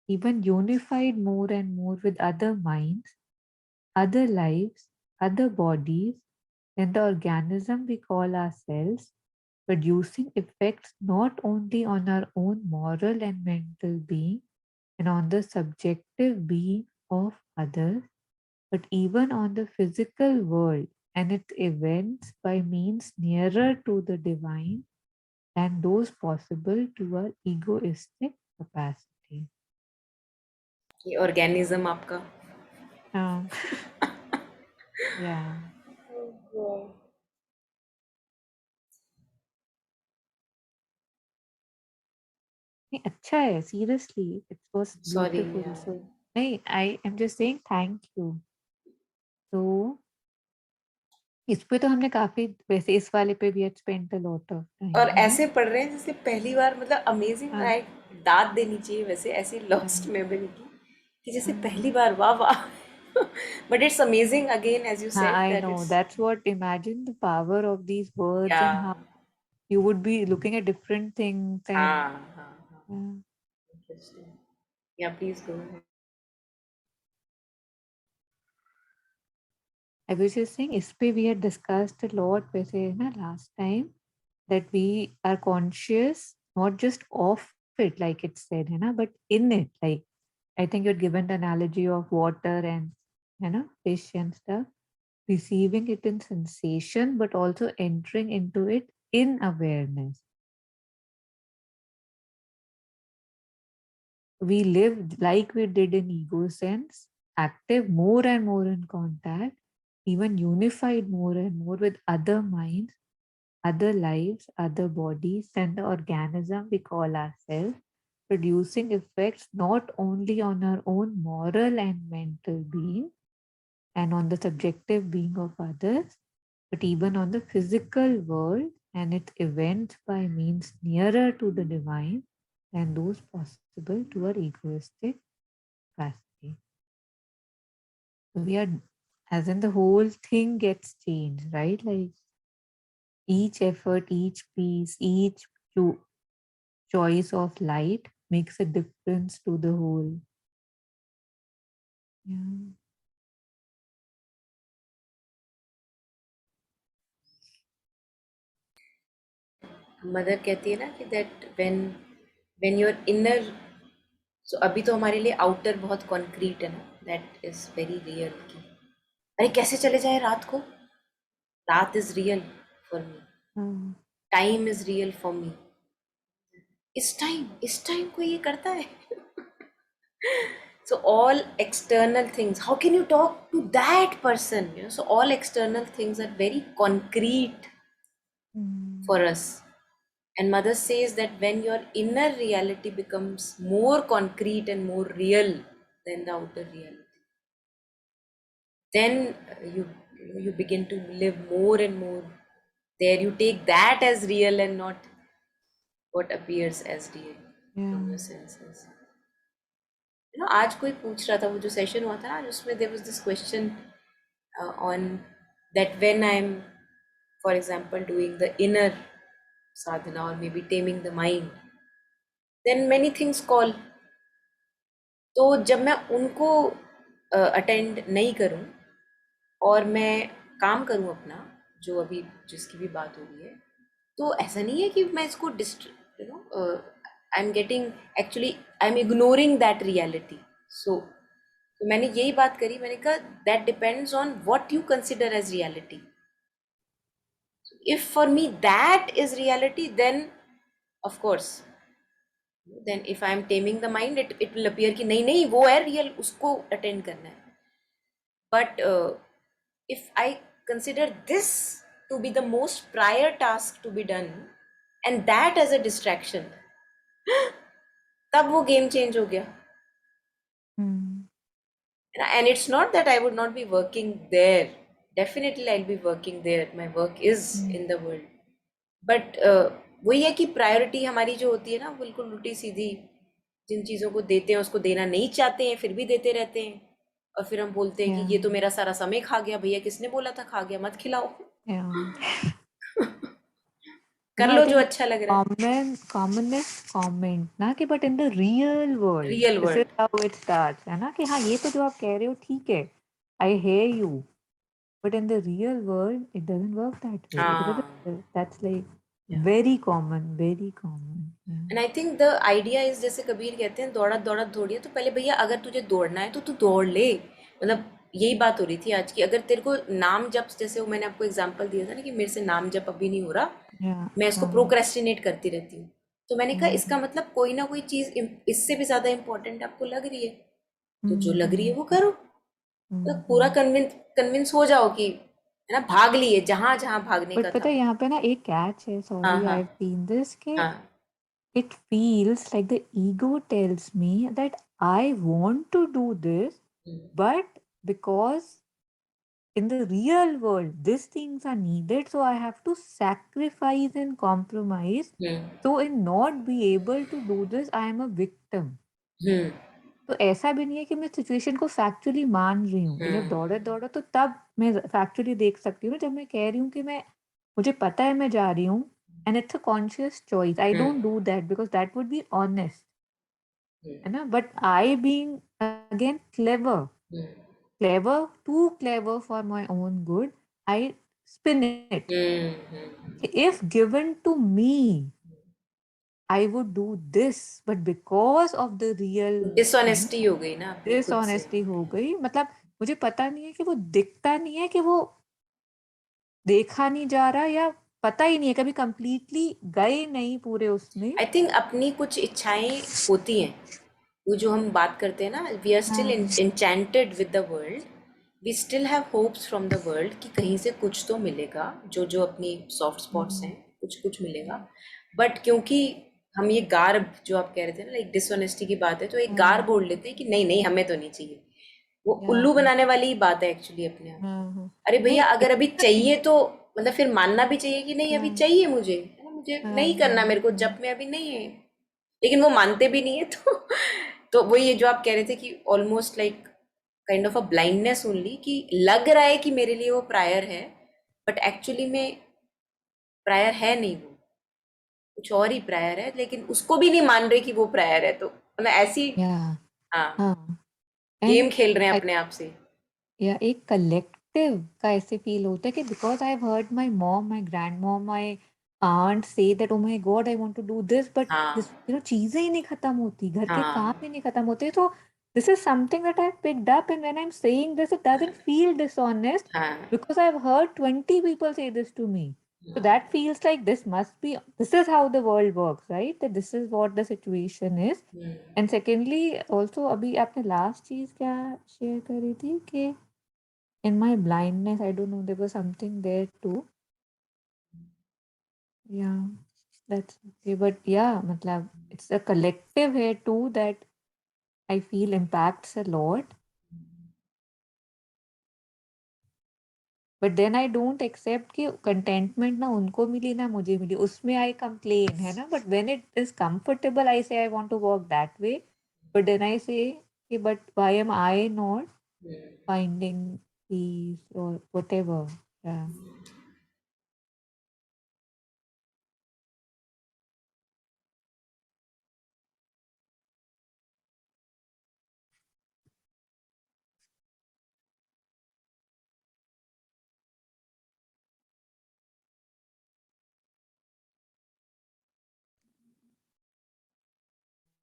even unified more and more with other minds, other lives, other bodies, than the organism we call ourselves, producing effects not only on our own moral and mental being and on the subjective being of others, but even on the physical world and its events by means nearer to the divine than those possible to our egoistic capacity. ये organism आपका। Um, yeah. नहीं, अच्छा है, seriously it was sorry beautiful यार। सो नहीं आई am just saying thank you तो इस पे तो हमने काफी वैसे इस वाले पे भी स्पेंट अ लॉट ऑफ और टाइम है ना ऐसे पढ़ रहे हैं जैसे पहली बार मतलब अमेजिंग हाँ लाइक दाद देनी चाहिए वैसे ऐसी लॉस्ट हाँ मेमोरी की कि जैसे पहली हाँ बार वाह वाह but it's amazing again as you हाँ said I that no it's that's what imagine the power of these words या and how you would be looking at different things and हाँ हाँ हाँ इंटरेस्टिंग या please go I was just saying इस पे we had discussed a lot वैसे ना last time that we are conscious not just of it like it said है ना but in it like I think you'd given the analogy of water and you know fish and stuff receiving it in sensation but also entering into it in awareness. We live like we did in ego sense, active more and more in contact, even unified more and more with other minds, other lives, other bodies, and the organism we call ourselves, producing effects not only on our own moral and mental being and on the subjective being of others, but even on the physical world and its events by means nearer to the divine than those possible to our egoistic capacity. So we are, as in the whole thing gets changed, right? Like each effort, each piece, each choice of light makes a difference to the whole. Yeah. Mother कहती है ना कि that when your inner सो अभी तो हमारे लिए outer बहुत concrete है ना दैट इज वेरी रियल की अरे कैसे चले जाए रात को रात is real for me Um, time is real for me इस टाइम को ये करता है so all external things how can you talk to that person so all external things are very concrete mm, for us and mother says that when your inner reality becomes more concrete and more real than the outer reality then you begin to live more and more there you take that as real and not what appears as real yeah. from your senses आज कोई पूछ रहा था वो जो session हुआ था ना उसमें there was this question on that when I am for example doing the inner sadhana or maybe taming the mind then many things call तो जब मैं उनको अटेंड नहीं करूं और मैं काम करूं अपना जो अभी जिसकी भी बात हो रही है तो ऐसा नहीं है कि मैं इसको you know I am getting actually I am ignoring that reality so तो मैंने यही बात करी, मैंने कहा that depends on what you consider as reality. If for me that is reality, then of course, then if I am taming the mind, it will appear कि नहीं नहीं वो है रियल, उसको अटेंड करना है. But if I consider this to be the most prior task to be done, and that as a distraction, तब वो गेम चेंज हो गया. Hmm. And it's not that I would not be working there. Definitely I'll be working there. My work is Hmm. in the world. But वही है कि priority हमारी जो होती है ना, बिल्कुल उल्टी सीधी, जिन चीज़ों को देते हैं उसको देना नहीं चाहते हैं, फिर भी देते रहते हैं. और फिर हम बोलते हैं कि Yeah. ये तो मेरा सारा समय खा गया. भैया किसने बोला था खा गया? मत खिलाओ. Yeah. कर I लो जो think अच्छा लग रहा है. commonness comment ना कि but in the real world real this is world. how it starts है ना कि हाँ ये तो जो आप कह रहे हो ठीक है. I hear you, but in the real world it doesn't work that way. हाँ. That's like या. very common, very common. Yeah. And I think the idea is, जैसे कबीर कहते हैं दौड़ा दौड़ा दौड़िए, तो पहले भैया अगर तुझे दौड़ना है तो तू दौड़ ले. मतलब यही बात हो रही थी आज की. अगर तेरे को नाम जप, जैसे वो मैंने आपको एग्जांपल दिया था ना कि मेरे से नाम जप अभी नहीं हो रहा, Yeah. मैं इसको प्रोक्रेस्टिनेट करती रहती हूँ, तो मैंने कहा इसका Mm-hmm. मतलब कोई ना कोई चीज़ इससे भी ज़्यादा इम्पोर्टेंट आपको लग रही है. तो जो लग रही है Mm-hmm. वो करो. तो पूरा Mm-hmm. कन्विंस कन्विंस हो जाओ कि है ना, भाग लिए जहां जहां भागने But का पता था. है यहाँ पे ना एक catch है. हाँ Sorry, हाँ. I've seen this कि हाँ. it feels like the ego tells me that I want to do this, hmm. but because in the real world these things are needed, so I have to sacrifice and compromise. Hmm. So in not be able to do this, I am a victim. हम्म. तो ऐसा भी नहीं है कि मैं situation को factually मान रही हूँ कि जब दौड़े दौड़ो तो तब मैं फैक्चुअली देख सकती हूँ ना, जब मैं कह रही हूँ कि मैं मुझे पता है मैं जा रही हूँ and it's a conscious choice. I hmm. Don't do that because that would be honest hmm. है ना. But I being again clever, hmm. clever, too clever for my own good, I spin it. Hmm. If given to me, I would do this, but because of the real thing, dishonesty हो गई ना आपकी खुद से. Dishonesty हो गई. मतलब मुझे पता नहीं है कि वो दिखता नहीं है कि वो देखा नहीं जा रहा या पता ही नहीं है, कभी कंप्लीटली गए नहीं पूरे उसमें. आई थिंक अपनी कुछ इच्छाएं होती हैं, वो जो हम बात करते हैं ना, वी आर स्टिल हाँ. enchanted with the world. We still have hopes from the world कि कहीं से कुछ तो मिलेगा, जो जो अपनी सॉफ्ट स्पॉट्स हैं कुछ कुछ मिलेगा. बट क्योंकि हम ये गार्ब जो आप कह रहे थे ना, लाइक डिसऑनेस्टी की बात है, तो एक हाँ. गार्ब ओढ़ लेते हैं कि नहीं नहीं हमें तो नहीं चाहिए. वो या. उल्लू बनाने वाली ही बात है एक्चुअली अपने आप. हाँ. हाँ. अरे नहीं. भैया अगर अभी चाहिए तो मतलब फिर मानना भी चाहिए कि नहीं अभी हाँ. चाहिए मुझे, है ना, मुझे हाँ. नहीं करना, मेरे को जब में अभी नहीं है. लेकिन वो मानते भी नहीं है. तो वही ये जो आप कह रहे थे कि almost like kind of a blindness only, कि लग रहा है कि मेरे लिए वो प्रायर है, बट एक्चुअली में प्रायर है नहीं, वो कुछ और ही प्रायर है, लेकिन उसको भी नहीं मान रहे कि वो प्रायर है. तो मतलब ऐसी. या. हाँ. हाँ. गेम एंड खेल रहे हैं अपने आप से. या एक कलेक्टिव का ऐसे फील होता है कि because I have heard my mom, my grand mom, my aunt से that oh my God I want to do this, but हाँ. दिस चीजें ही नहीं खत्म होती, घर के काम हाँ. ही नहीं खत्म होते. तो this is something that I have picked up and when I am saying this it doesn't feel dishonest हाँ. Because I have heard 20 people say this to me. So that feels like this must be, this is how the world works, right? That this is what the situation is. Hmm. And secondly also अभी आपने last चीज क्या share करी थी कि in my blindness, I don't know, there was something there too. Yeah, that's okay. But yeah, matlab, it's a collective here too that I feel impacts a lot. But then I don't accept कि contentment ना उनको मिली ना मुझे मिली, उसमें I complain है ना. But when it is comfortable, I say I want to walk that way. But then I say कि but why am I not finding peace or whatever? Yeah.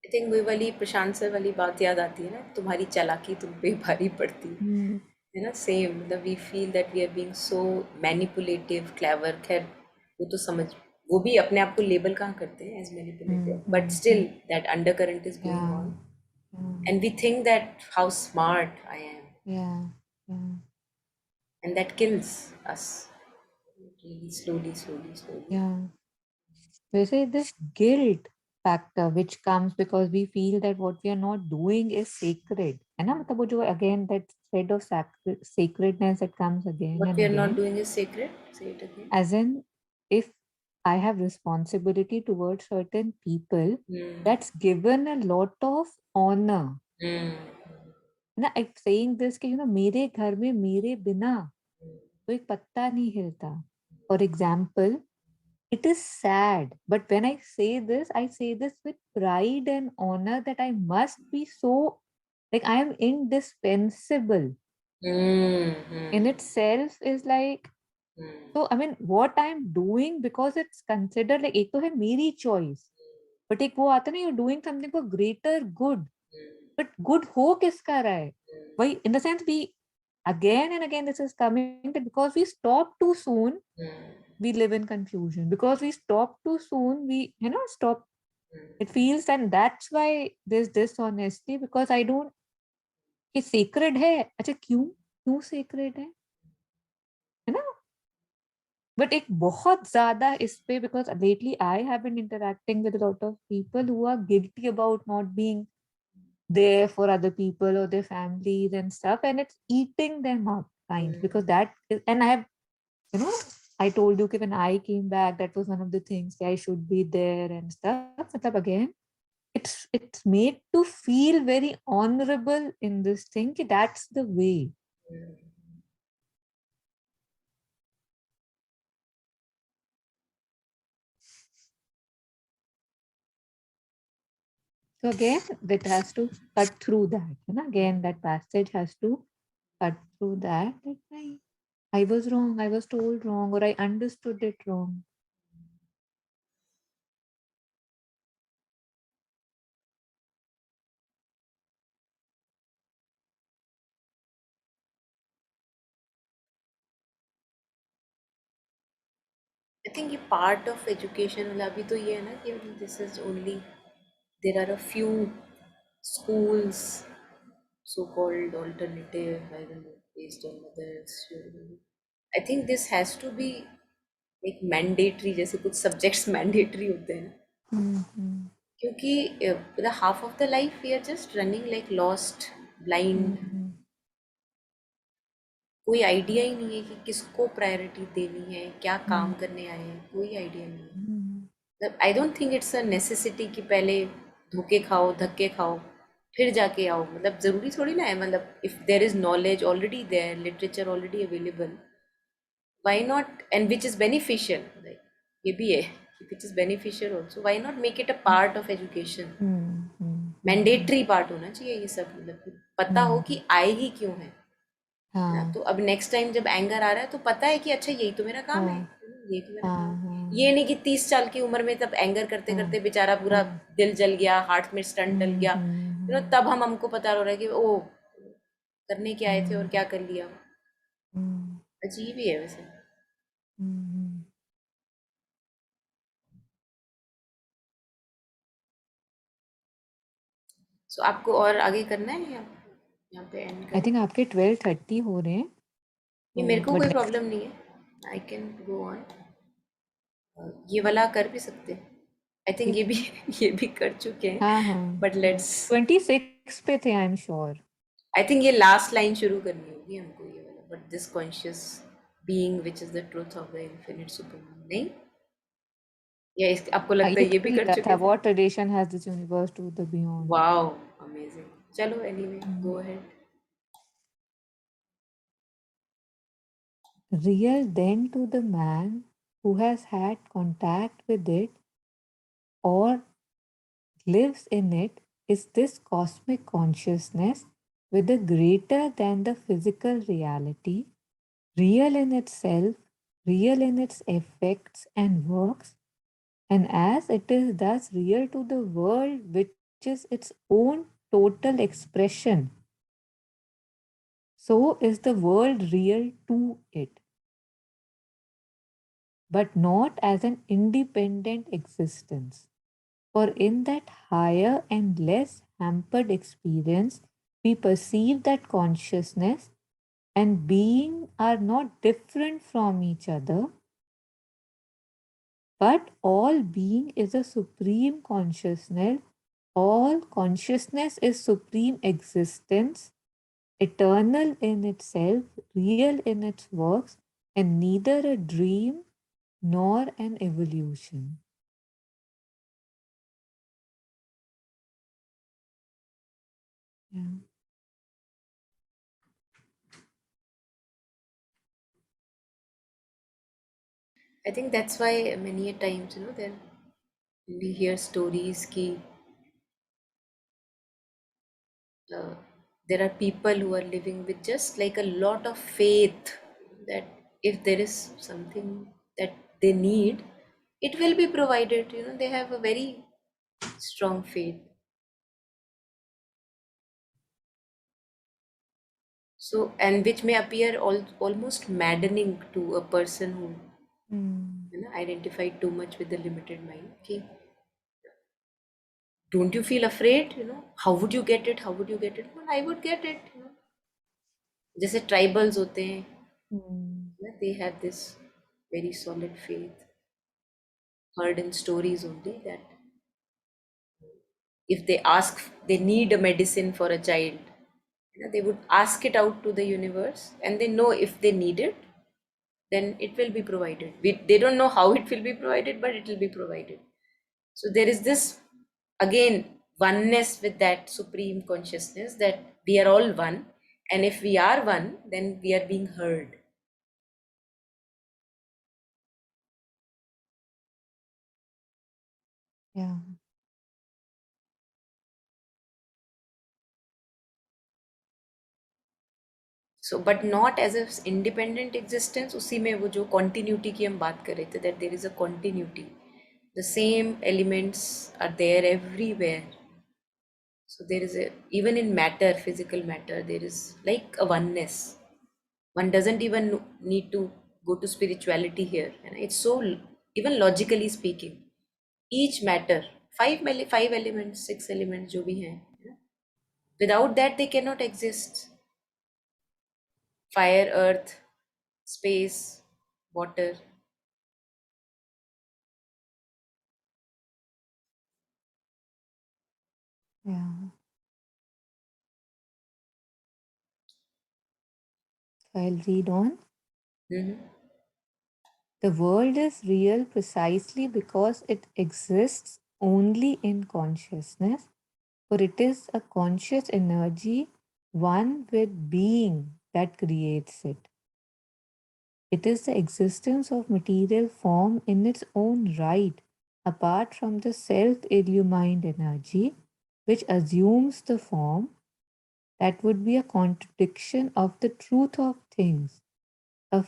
I think वही वाली प्रशांत sir वाली बात याद आती है ना, तुम्हारी चालाकी तुम पे भारी पड़ती Hmm. है ना, सेम मतलब we feel that we are being so manipulative clever. खैर वो तो समझ, वो भी अपने आप को लेबल कहाँ करते हैं as Hmm. Manipulative, but Hmm. Still Hmm. That undercurrent is going Yeah. On Yeah. And we think that how smart I am, Yeah. Yeah. And that kills us really slowly slowly slowly. Yeah. Where this guilt factor which comes because we feel that what we are not doing is sacred. And मतलब वो जो again that thread of sacredness that comes again What and we are not again. doing is sacred, say it again. As in, if I have responsibility towards certain people, Hmm. that's given a lot of honor. Hmm. ना I'm saying this कि मेरे घर में मेरे बिना तो एक पत्ता नहीं हिलता. For example, it is sad, but when I say this with pride and honor that I must be so, like I am indispensable Hmm. Hmm. in itself is like, Hmm. so I mean what I'm doing because it's considered like एक तो है मेरी choice, but एक वो आता है ना you're doing something for greater good, but good हो किसका रहा है, वही in the sense we again and again this is coming that because we stop too soon Hmm. we live in confusion, because we stop too soon we stop. It Hmm. feels, and that's why there's dishonesty because I don't, ये sacred है, अच्छा क्यों क्यों sacred है ना. But एक बहुत ज्यादा इस पे because lately I have been interacting with lot of people who are guilty about not being there for other people or their families and stuff, and it's eating them up kind because that is, and I have, you know, I told you when I came back that was one of the things I should be there and stuff. Matlab again, it's made to feel very honorable in this thing कि that's the way. So again, that has to cut through that. And again, that passage has to cut through that. That I was wrong, I was told wrong, or I understood it wrong. I think ये part of education वाला भी तो ये है ना कि this is only there are a few schools, so-called alternative, I don't know, based on others. I think this has to be like mandatory, जैसे कुछ subjects mandatory होते हैं ना, Mm-hmm. क्योंकि the half of the life we are just running like lost, blind. Mm-hmm. कोई idea ही नहीं है कि किसको प्रायोरिटी देनी है, क्या काम Mm-hmm. करने आए हैं, कोई आइडिया नहीं है। Mm-hmm. मतलब I don't think it's a necessity कि पहले धोखे खाओ धक्के खाओ फिर जाके आओ, मतलब ज़रूरी थोड़ी ना है, मतलब if there is knowledge already there, literature already available, why not, and which is beneficial, like ये भी है कि which is beneficial also, why not make it a part of education, Mm-hmm. Mandatory part होना चाहिए ये सब, मतलब कि पता हो Mm-hmm. कि आए ही क्यों है ना। हाँ तो अब नेक्स्ट टाइम जब एंगर आ रहा है तो पता है कि अच्छा यही तो मेरा काम है, हाँ यही तो मेरा काम हाँ है। ये हाँ नहीं कि 30 साल की उम्र में तब एंगर करते हाँ करते बेचारा पूरा हाँ. दिल जल गया, हार्ट में स्टंट डल गया, Mm-hmm. तब हमको पता हो रहा है कि ओ करने क्या आए थे और क्या Mm-hmm. कर लिया। अजीब ही है वैसे। Mm-hmm. सो आपको और आगे करना है या यहाँ पे एंड आई करें? थिंक आपके 12:30 हो रहे हैं ये तो मेरे को बट कोई नेक्स्ट प्रॉब्लम नहीं है, आई कैन गो ऑन। ये वाला कर भी सकते हैं, आई थिंक ये ठीक है. भी ये भी कर चुके हैं, हाँ हाँ बट हाँ लेट्स, 26 पे थे I am sure. I think ये लास्ट लाइन शुरू करनी होगी हमको ये वाला, but this conscious being which is the truth of the infinite super, नहीं, या इस आपको लगता ये है ये तो भी कर लिखा था चुके थे? What tradition has this universe to the beyond. Wow, amazing. चलो anyway, go ahead. Real then to the man who has had contact with it or lives in it is this cosmic consciousness with a greater than the physical reality, real in itself, real in its effects and works, and as it is thus real to the world which is its own total expression, so is the world real to it, but not as an independent existence. For in that higher and less hampered experience, we perceive that consciousness and being are not different from each other, but all being is a supreme consciousness. All consciousness is supreme existence, eternal in itself, real in its works, and neither a dream nor an evolution. Yeah. I think that's why many a times, there we hear stories ki uh, there are people who are living with just like a lot of faith that if there is something that they need, it will be provided. They have a very strong faith. So, and which may appear almost maddening to a person who Mm. identified too much with the limited mind. Okay, don't you feel afraid? How would you get it? How would you get it? Well, I would get it. जैसे tribals होते हैं, Mm. they have this very solid faith, heard in stories only, that if they ask, they need a medicine for a child, they would ask it out to the universe, and they know if they need it, then it will be provided. They don't know how it will be provided, but it will be provided. So there is this, again, oneness with that supreme consciousness, that we are all one, and if we are one, then we are being heard. Yeah. So but not as a independent existence. उसी में वो जो continuity की हम बात कर रहे थे, that there is a continuity, the same elements are there everywhere. So there is a, even in matter, physical matter, there is like a oneness. One doesn't even need to go to spirituality here, and it's so, even logically speaking, each matter, five elements, six elements जो भी हैं, without that they cannot exist. Fire, earth, space, water. Yeah. So I'll read on. Mhm. The world is real precisely because it exists only in consciousness, for it is a conscious energy, one with being, that creates it. It is the existence of material form in its own right, apart from the self illumined energy, which assumes the form. That would be a contradiction of the truth of things, a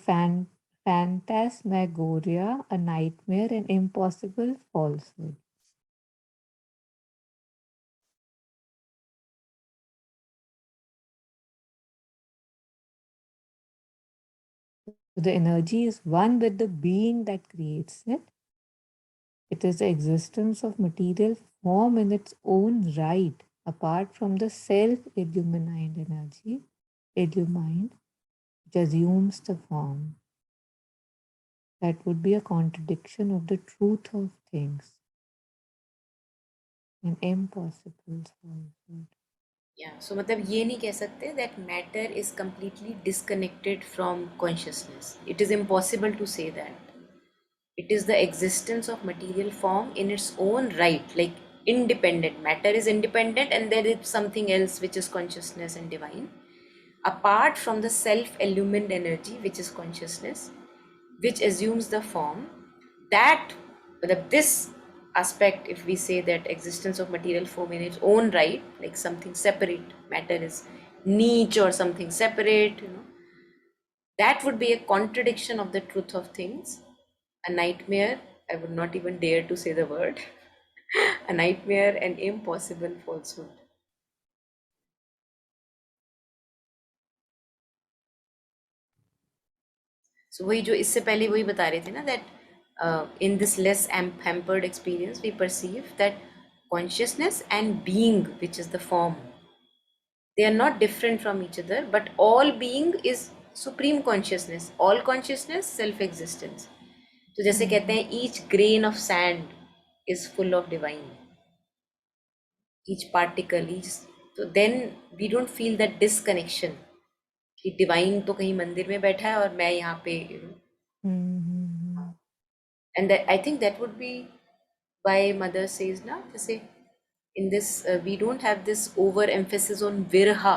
phantasmagoria, a nightmare, an impossible falsehood. The energy is one with the being that creates it. It is the existence of material form in its own right, apart from the self illumined energy, illumined, which assumes the form. That would be a contradiction of the truth of things, an impossible falsehood. Yeah, so मतलब ये नहीं कह सकते that matter is completely disconnected from consciousness. It is impossible to say that. It is the existence of material form in its own right, like independent. Matter is independent, and there is something else which is consciousness and divine, apart from the self-illumined energy, which is consciousness, which assumes the form. That, this aspect, if we say that existence of material form in its own right, like something separate, matter is niche or something separate, that would be a contradiction of the truth of things, a nightmare. I would not even dare to say the word. A nightmare, an impossible falsehood. So वही जो इससे पहले वही बता रहे थे ना, that in this less hampered experience we perceive that consciousness and being, which is the form, they are not different from each other, but all being is supreme consciousness, all consciousness self existence. तो जैसे कहते Mhm. हैं each grain of sand is full of divine, each particle, each, तो then we don't feel that disconnection कि divine तो कहीं मंदिर में बैठा है और मैं यहाँ पे, Mhm. and that, I think that would be why mother says na, जैसे in this we don't have this over emphasis on virha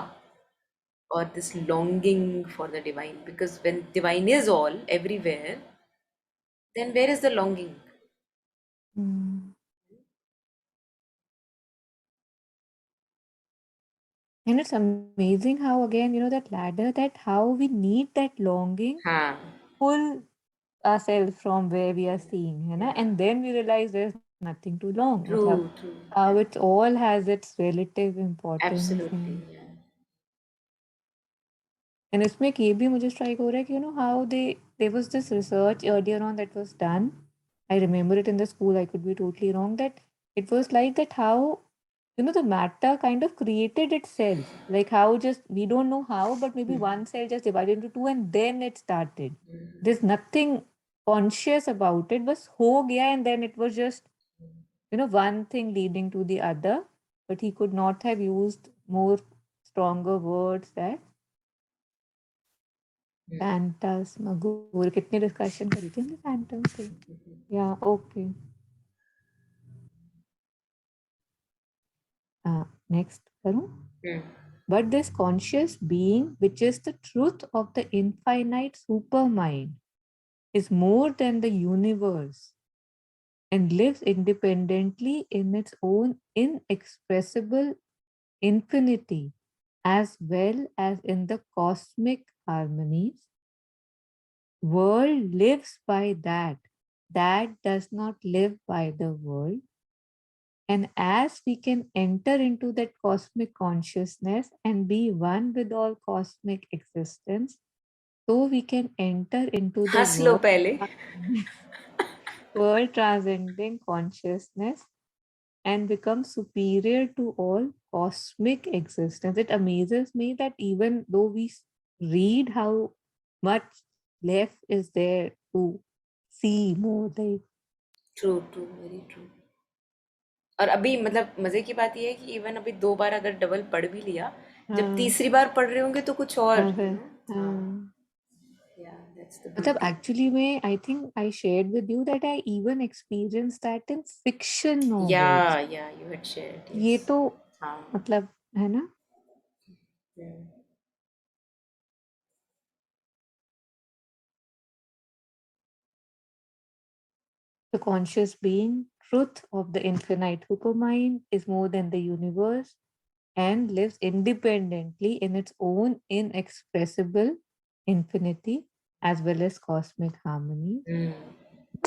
or this longing for the divine, because when divine is all everywhere, then where is the longing? Mm. And it's amazing how, again, that ladder, that how we need that longing, हाँ, pull ourselves from where we are seeing, yeah, and then we realize there's nothing too long. मतलब, true, true, how it all has its relative importance. absolutely, yeah. And इसमें एक ये भी मुझे strike हो रहा है कि how there was this research earlier on that was done. I remember it in the school. I could be totally wrong. That it was like that how the matter kind of created itself. Like how just we don't know how, but maybe one cell just divided into two and then it started. There's nothing conscious about it. But ho gaya and then it was just one thing leading to the other. But he could not have used more stronger words that Phantasmagoria. कितनी discussion करी थी हमने Phantom पे. या okay. Next करूं. Hmm. But this conscious being, which is the truth of the infinite supermind, is more than the universe and lives independently in its own inexpressible infinity, as well as in the cosmic harmonies. World lives by that. That does not live by the world. And as we can enter into that cosmic consciousness and be one with all cosmic existence, so we can enter into the हंस लो पहले. world transcending consciousness and become superior to all cosmic existence. It amazes me that even though we read how much left is there to see more, like, true, true, very true. और अभी मतलब मजे की बात यह है कि even अभी 2 बार अगर डबल पढ़ भी लिया, जब हाँ, तीसरी बार पढ़ रहे होंगे तो कुछ और, हाँ, फिर, हाँ, हाँ. या दैट्स द मतलब ब्यूटी. एक्चुअली में I think I shared with you that I even experience that in fiction या नॉवेल्स. यू हैड शेयर्ड, ये यस. तो हाँ. मतलब है ना. हम्म. The conscious being, truth of the infinite supermind, is more than the universe and lives independently in its own inexpressible infinity as well as cosmic harmony. Hmm.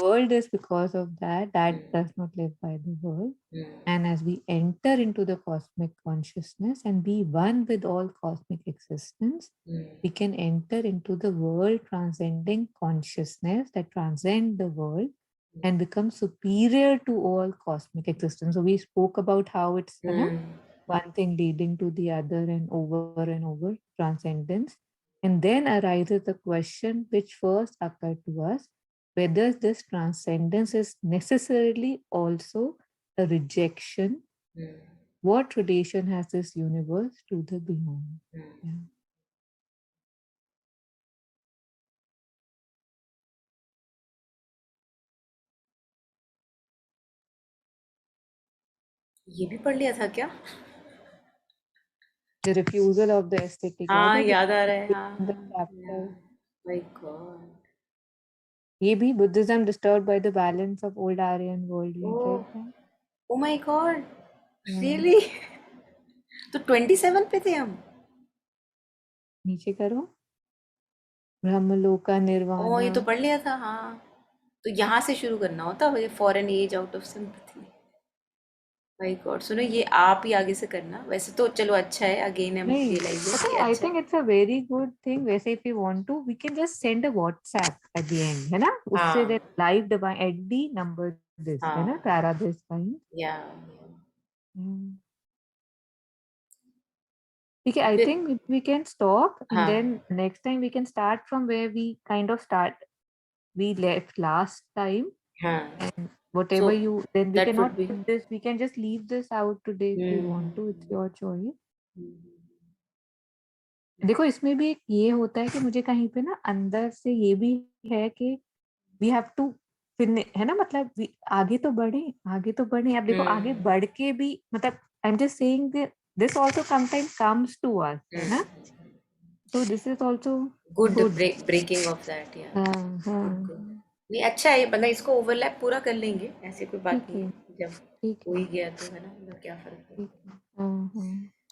World is because of that does not live by the world. Hmm. And as we enter into the cosmic consciousness and be one with all cosmic existence, we can enter into the world transcending consciousness that transcend the world and become superior to all cosmic existence. So we spoke about how it's hmm. one thing leading to the other and over transcendence. And then arises the question which first occurred to us, whether this transcendence is necessarily also a rejection. What relation has this universe to the beyond? Yeah. ये भी पढ़ लिया था क्या? The refusal of the aesthetic, याद हाँ, है याद आ रहा है, the हाँ. या, chapter. My God. ये भी Buddhism disturbed by the balance of old Aryan world. You had oh, read that? O my God, Yeah. Really? तो 27 पे थे हम. नीचे करो. ब्रह्मलोका ओ, निर्वाणा. ये तो पढ़ लिया था, हाँ. तो यहाँ से शुरू करना होता, for an age out of sympathy. My God, सुनो ये आप ही आगे से करना, वैसे तो चलो अच्छा है, अगेन हम नहीं, रियलाइजिंग पता कि है, आई अच्छा है। Think it's a very good thing. वैसे if you want to we can just send a WhatsApp at the end, है ना, उससे हाँ that live divine at the number this, है ना, हाँ तारा दिस काइंड। या ठीक है, आई फिर think we can stop and हाँ then next time we can start from where we kind of start we left last time. हाँ, And so whatever you, then we that would cannot be put this, we can just leave this out today if you want to, it's your choice. देखो इसमें भी एक ये होता है कि मुझे कहीं पे ना अंदर से ये भी है कि वी हैव टू है ना, मतलब आगे तो बढ़े, आगे तो बढ़े। अब देखो आगे बढ़ के भी मतलब I am just saying this also sometimes comes to us, है ना, so this is also good good. Breaking off that या हाँ गुड हाँ, गुड। नहीं अच्छा है, मतलब इसको ओवरलैप पूरा कर लेंगे, ऐसी कोई बात ठीक नहीं है, है, जब ठीक हो है, ही गया तो है ना, मतलब क्या फर्क ठीक पड़ता है। है, हाँ हाँ।